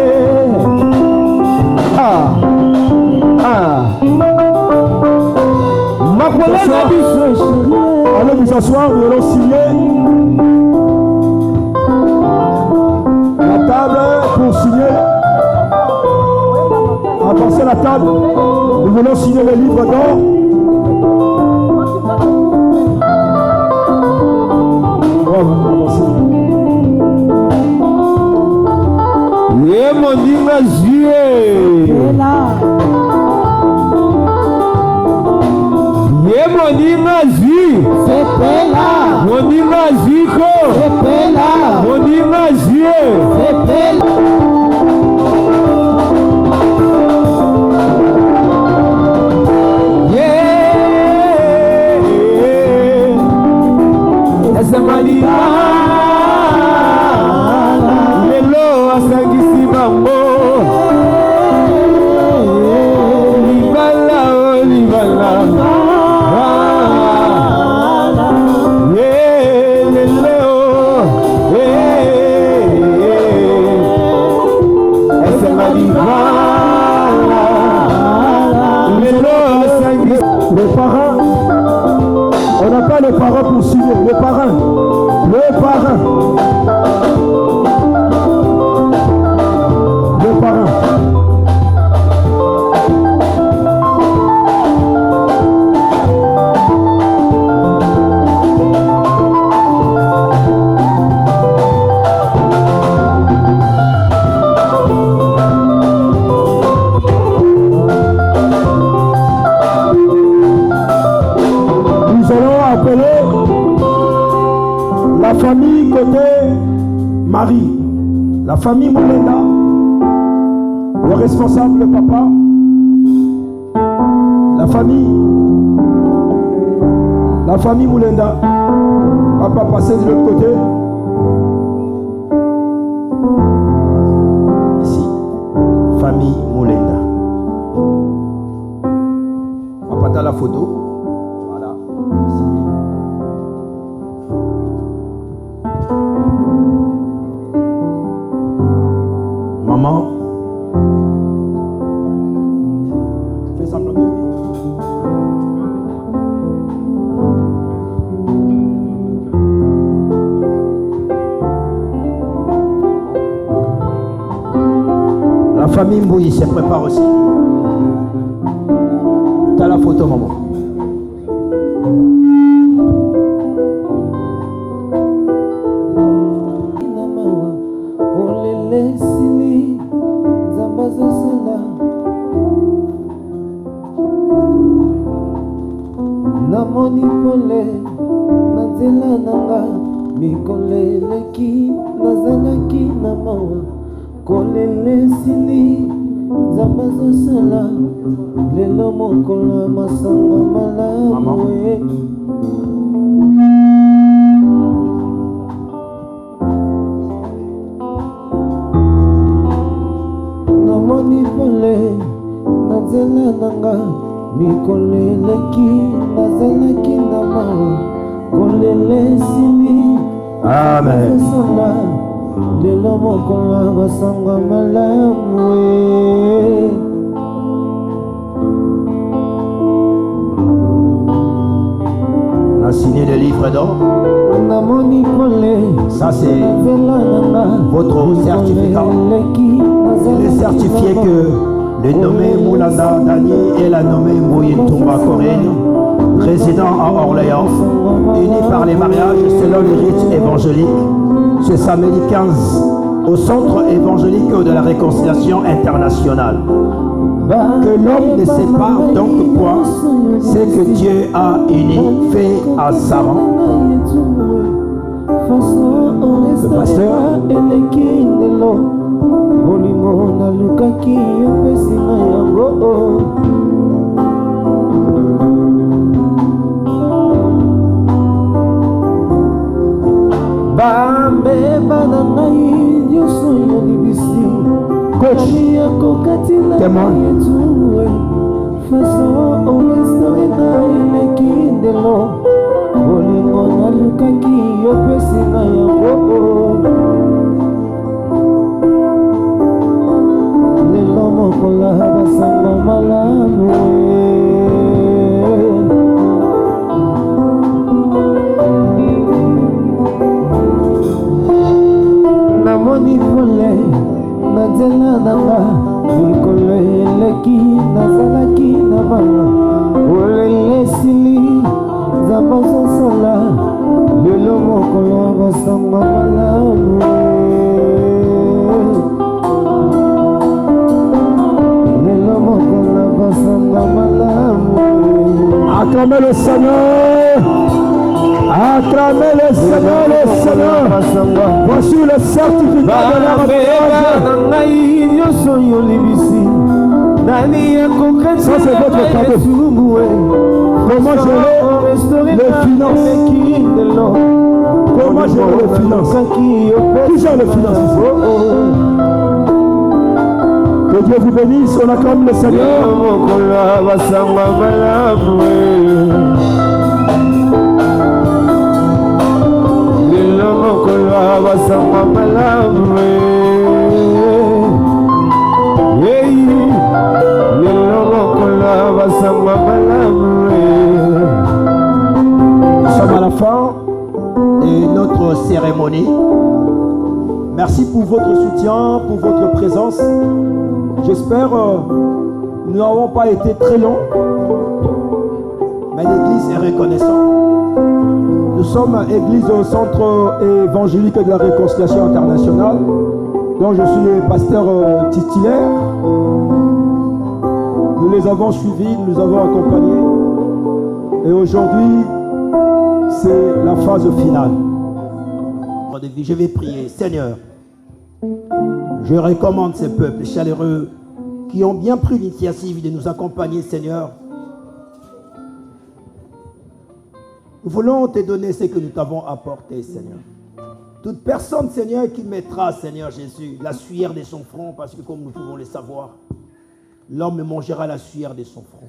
Makolela biso sheria. Allez vous asseoir, nous allons signer la table pour signer. Avancez la table. Nous voulons signer le livre d'or. Avancez. Et mon Dieu, c'était là. Mon imagine, c'était là. Mon imagine, c'était là. Yeah. Essa Maria, lelo asangisi bambo. Libala, libala. Les parrains, on n'a pas les parrains pour signer, les parrains, les parrains, les parrains. La famille côté Marie, la famille Moulenda, le responsable, le papa, la famille Moulenda, papa passez de l'autre côté, ici, famille Moulenda, papa dans la photo, voilà, signé. Maman, fais semblant de vivre. La famille Mbouyi se prépare aussi. T'as la photo, maman. namoni pole na nzela nanga mikolo eleki nazalaki na mawa kolela esili nzambe azosala lelo mokolo ya masanga malamu namoni pole na nzela nanga mikolo eleki nazalaki na mawa kolela esili azosala lelo mokolo ya masanga malamu On a signé le livre d'or. Ça c'est votre certificat. Il est certifié que le nommé Mulanda Dani et la nommée Mboui Ntumba Corinne, résidant à Orléans, unis par les mariages selon les rites évangéliques, ce samedi 15 au centre évangélique de la réconciliation internationale. Que l'homme ne sépare donc point ce que Dieu a uni, fait à Saran. Le pasteur. Coach, témoin. mikolo eleki nazalaki na mawa olelesili nzambe azosala lelo mokolo ya basango malamu lelo mokolo ya basango malamu. Acclamez le Seigneur. Acclamez le Seigneur, le Seigneur. Voici le certificat de la ça c'est votre cadeau. Comment gérer les finances? Comment gérer les finances? Qui gère les finances ici? Que Dieu vous bénisse, on acclame le Seigneur. Nous sommes à la fin de notre cérémonie. Merci pour votre soutien, pour votre présence. J'espère que nous n'avons pas été très longs, mais l'Église est reconnaissante. Nous sommes Église au centre évangélique de la réconciliation internationale, dont je suis le pasteur titulaire. Nous les avons suivis, nous les avons accompagnés. Et aujourd'hui, c'est la phase finale. Je vais prier. Seigneur, je recommande ces peuples chaleureux qui ont bien pris l'initiative de nous accompagner, Seigneur. Nous voulons te donner ce que nous t'avons apporté, Seigneur. Toute personne, Seigneur, qui mettra, Seigneur Jésus, la sueur de son front, parce que comme nous pouvons le savoir, l'homme mangera la sueur de son front.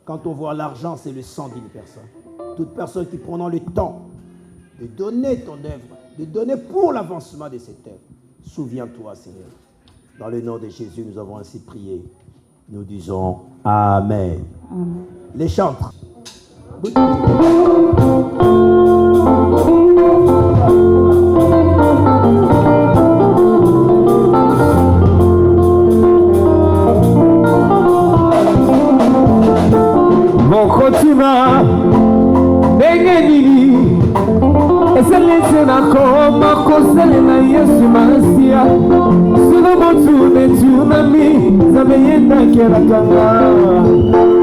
Quand on voit l'argent, c'est le sang d'une personne. Toute personne qui prendra le temps de donner ton œuvre, de donner pour l'avancement de cette œuvre, souviens-toi, Seigneur. Dans le nom de Jésus, nous avons ainsi prié. Nous disons Amen. Amen. Les chantres. Mokotima Negeni Eselese na koma kosele na Yesu Masia Sino motu netu nami Zameyenda kera kanga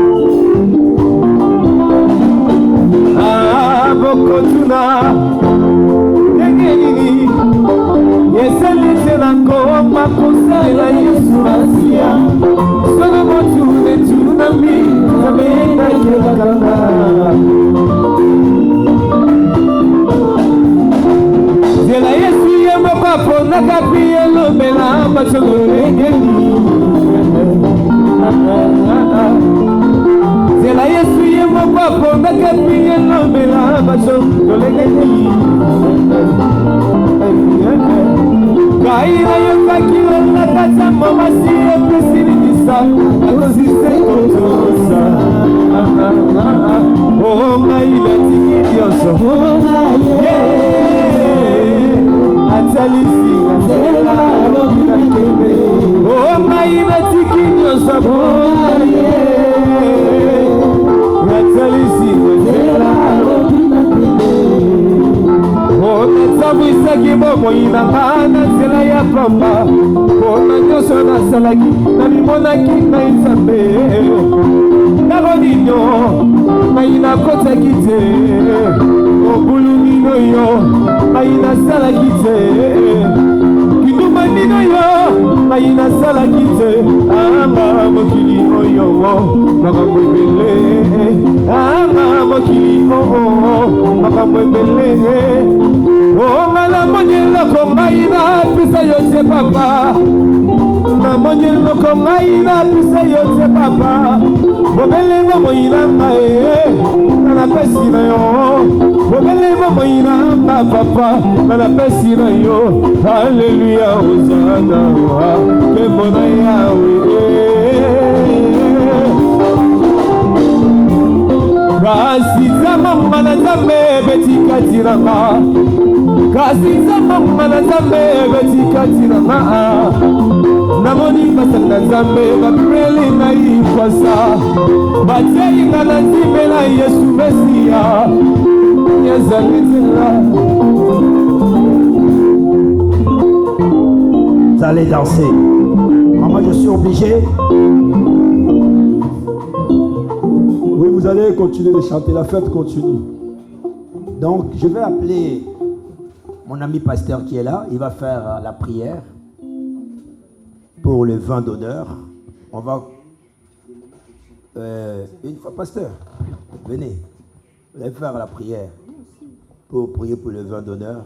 bachongolengeli nzela yesu ye moko apondaka piye lobela bachongolengeli ngai nayokaki longa kati ya momasi epesi likisa akozise kotosa o ngai natiki nyonso atalisi nzela alobi nakende o ngai natiki nyonso atalisi nzela alobi nakende natambwisaki bomoi na nga na nzela ya pamba mpona nyonso nasalaki nabimonaki ngai nzambe nakonino ngai nakotaki te obulu nino yo ngai nasalaki te kinduma nino yo ngai nasalaki te anga mokili oyo makambo ebele anga mokili makambo ebele onga namoni eloko ngai napesa yo te papa namoni eloko ngai napesa yo te papa bobelengo moi na ngai na napesi na yo bobelengo moi na nga papa na napesi na yo haleluya ozana kembo na yawe kasi nzamama na nzambe betikati na nga kasi nzamama na nzambe betikati na nga namoni basa na nzambe bapeli ngai kwasa batei nga na nzimbe na yesu mesiya ezali nzela. Vous allez danser. Maman, je suis obligé. Oui, vous allez continuer de chanter. La fête continue. Donc, je vais appeler mon ami pasteur qui est là. Il va faire la prière pour le vin d'honneur. On va... une fois, pasteur, venez. Vous allez faire la prière pour prier pour le vin d'honneur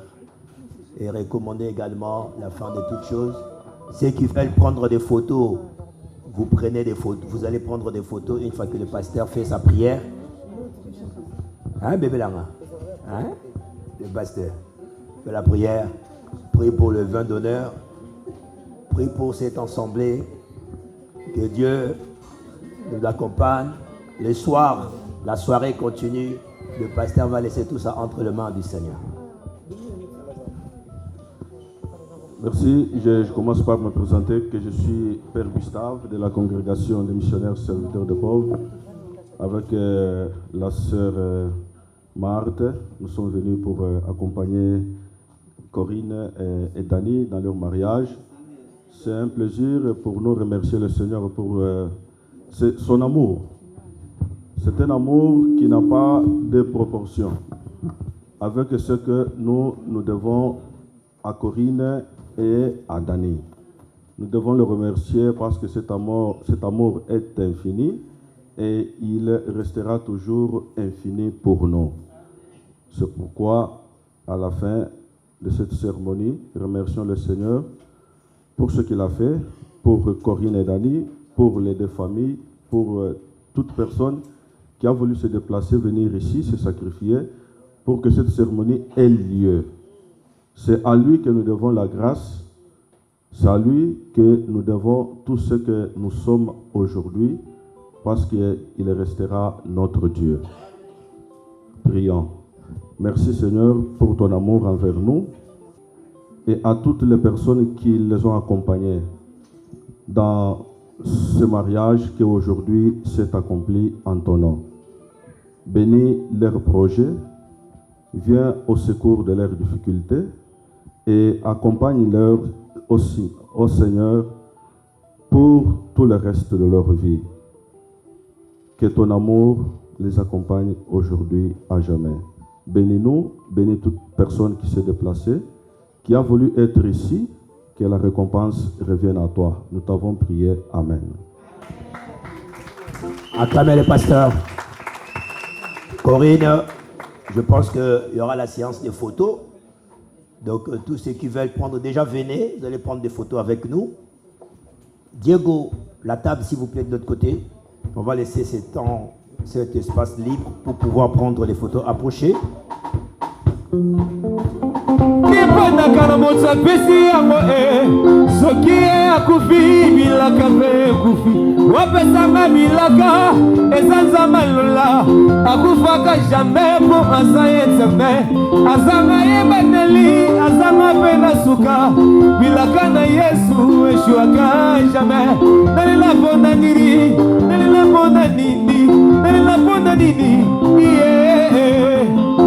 et recommander également la fin de toutes choses. Ceux qui veulent prendre des photos, vous prenez des photos. Vous allez prendre des photos une fois que le pasteur fait sa prière. Hein, bébé Langa? Hein? Le pasteur fait la prière. Prie pour le vin d'honneur. Prie pour cette assemblée. Que Dieu nous accompagne. Le soir, la soirée continue. Le pasteur va laisser tout ça entre les mains du Seigneur. Merci. Je commence par me présenter que je suis Père Gustave de la congrégation des missionnaires serviteurs de pauvres. Avec la sœur Marthe, nous sommes venus pour accompagner Corinne et Dani dans leur mariage. C'est un plaisir pour nous remercier le Seigneur pour son amour. C'est un amour qui n'a pas de proportion avec ce que nous devons à Corinne et à Dani. Nous devons le remercier parce que cet amour est infini et il restera toujours infini pour nous. C'est pourquoi, à la fin de cette cérémonie, remercions le Seigneur pour ce qu'il a fait, pour Corinne et Dani, pour les deux familles, pour toute personne qui a voulu se déplacer, venir ici, se sacrifier pour que cette cérémonie ait lieu. C'est à lui que nous devons la grâce, c'est à lui que nous devons tout ce que nous sommes aujourd'hui, parce qu'il restera notre Dieu. Prions. Merci Seigneur pour ton amour envers nous et à toutes les personnes qui les ont accompagnés dans ce mariage qui aujourd'hui s'est accompli en ton nom. Bénis leurs projets, viens au secours de leurs difficultés et accompagne-leur aussi, ô Seigneur, pour tout le reste de leur vie. Que ton amour les accompagne aujourd'hui à jamais. Bénis-nous, bénis toute personne qui s'est déplacée, qui a voulu être ici, que la récompense revienne à toi. Nous t'avons prié. Amen. Acclamez le pasteur. Corinne, je pense qu'il y aura la séance des photos. Donc tous ceux qui veulent prendre, déjà venez, vous allez prendre des photos avec nous. Diego, la table s'il vous plaît de l'autre côté. On va laisser cet espace libre pour pouvoir prendre les photos. Approchez. Kipandaka na moto apesi yango soki akufi bilaka mpe kufi wapesanga bilaka eza nzambe lola akufaka jamais po aza ye nzambe azanga yebandeli azanga mpe na suka bilaka na yesu eshuaka jamais nalela mpona nini nalela mpona nini nalela mpona nini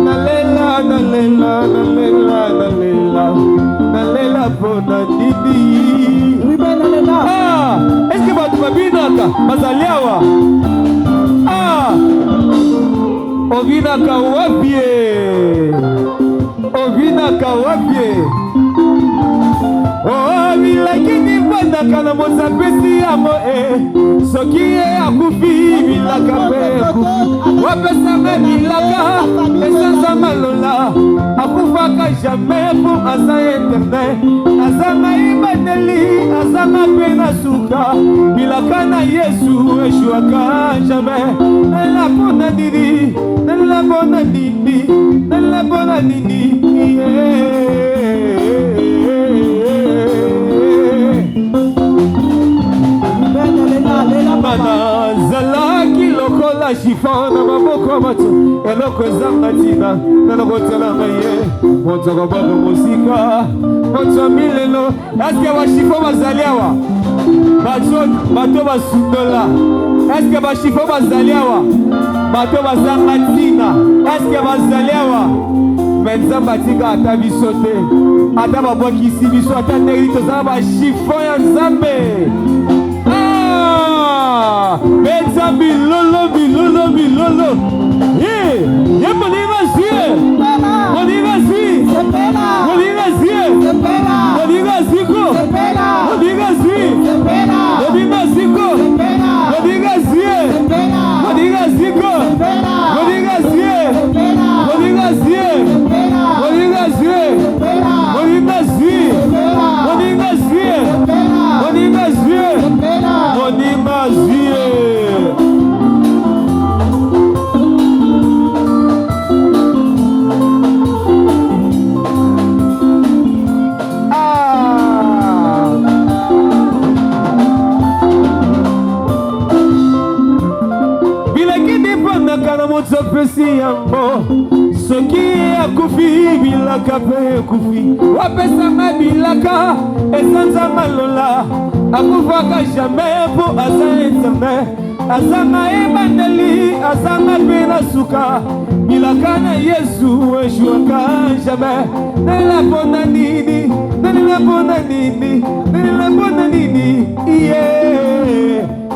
nalela nalela nalela nalela nalela mpona nini eske bato babinaka bazali awa obinaka wapie obinaka wapie bilakini bandaka na mosapesi yamo soki ye akufi bilaka mpe kufi wapesanga bilaka esasa malola akufaka jamais po aza eternel azanga ibandeli azanga mpe na suka bilaka na yesu eshuaka jamais nalela mpona nini nalela mpona nini nalela mpona nini zalaki lokola chiffon na maboko ya bato eloko ezanga ntina nalokotelanga ye moto akobaka mosika moto ya milelo eske bachifon bazali awa bato basundola eske bachifon bazali awa bato bazanga ntina eske bazali awa me nzambe atika ata biso te ata babwakisi biso ata ndenge tozala bachifon ya nzambe Beza bilolo bilolo bilolo. Ye moniva zie. Moniva zie. Moniva zie. Moniva ziko. Moniva zie. Moniva ziko. Moniva zie. Moniva ziko. Moniva zie. Moniva zie. Moniva zie. Moniva zie. Moniva zie. Moniva zie. Moniva zie. Mozopesi yango soki akufi bilaka mpe kufi wapesanga bilaka esanzanga lola akufaka jamais po aza eternel azanga ebandeli azanga mpe na suka bilaka na yesu eshuaka jamais nalela mpona nini nalela mpona nini nalela mpona nini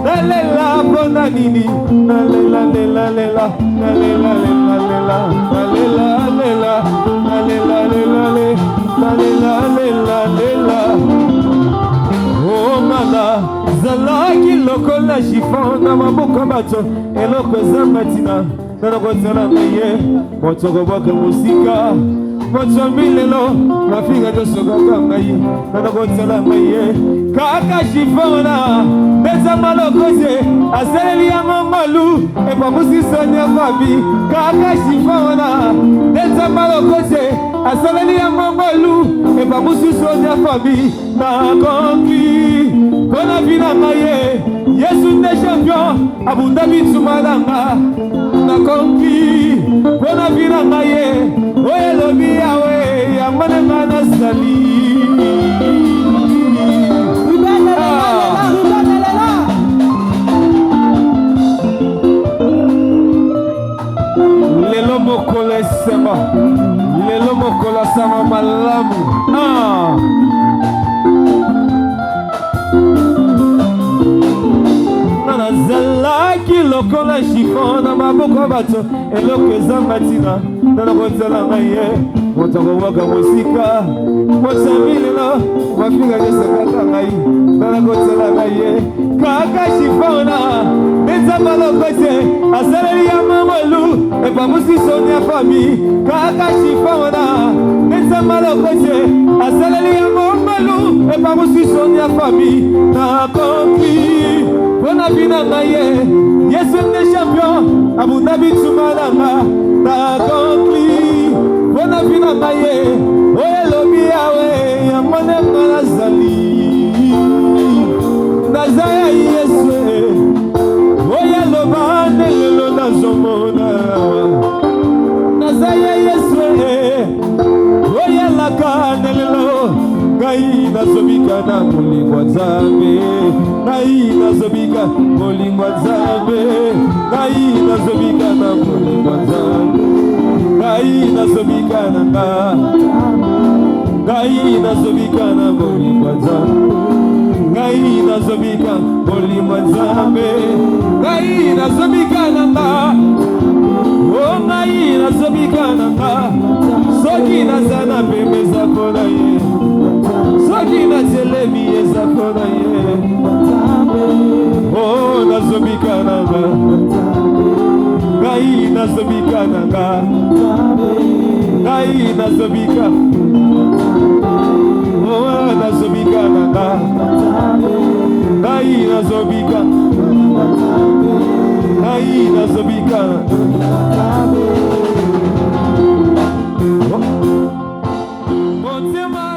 nalela mpona nini nalela lela lela nalela lela lela nalela lela nalela lela nalela lela lela oh mala zalaki lokola chiffon na maboko bato eloko ezanga ntina nanakotelanga ye moto akobwaka mosika moto milelo mafika nyonso kaka ngai nanakotelanga ye kaka chiffona bezanga lokoze asaleli yango ngolu epamusisoni ya fami kaka chiffona bezanga lokoze asaleli yango ngolu epamusisoni ya fami nakongi mpona vina ngai yesu nde champion abunda bituma nanga nakongi mpona vina ngai oyo elobi yawe yango nenga nasali lelo mokolo esengo lelo mokolo asama malamu nazalaki lokola chiffon na maboko bato eloko ezanga ntina nanakozala ngai ye moto akobwaka mosika moto milelo mafika nyonso kaka ngai nanakozala ngai ye kaka chiffona nzambe lokoze asaleli yango ngolu epamusi soni ya fami kaka chiffona nzambe lokoze famille na accompli mpona bina na ye Yesu nde champion Abu Dhabi tumananga na accompli mpona bina na ye oyo elobi yawe yango ndenga nazaya Yesu oyo eloba nde lelo nazomona nazaya Yesu oyo elaka nde lelo ngai nazobika na molingwa Nzambe ngai nazobika molingwa Nzambe ngai nazobika na molingwa Nzambe ngai nazobika na nga ngai nazobika na molingwa Nzambe ngai nazobika molingwa Nzambe ngai nazobika na nga o ngai nazobika na nga soki naza na pembe eza mpona ye soki natelemi eza mpona ye o nazobika na nga ngai nazobika na nga ngai nazobika o nazobika na nga ngai nazobika ngai nazobika motema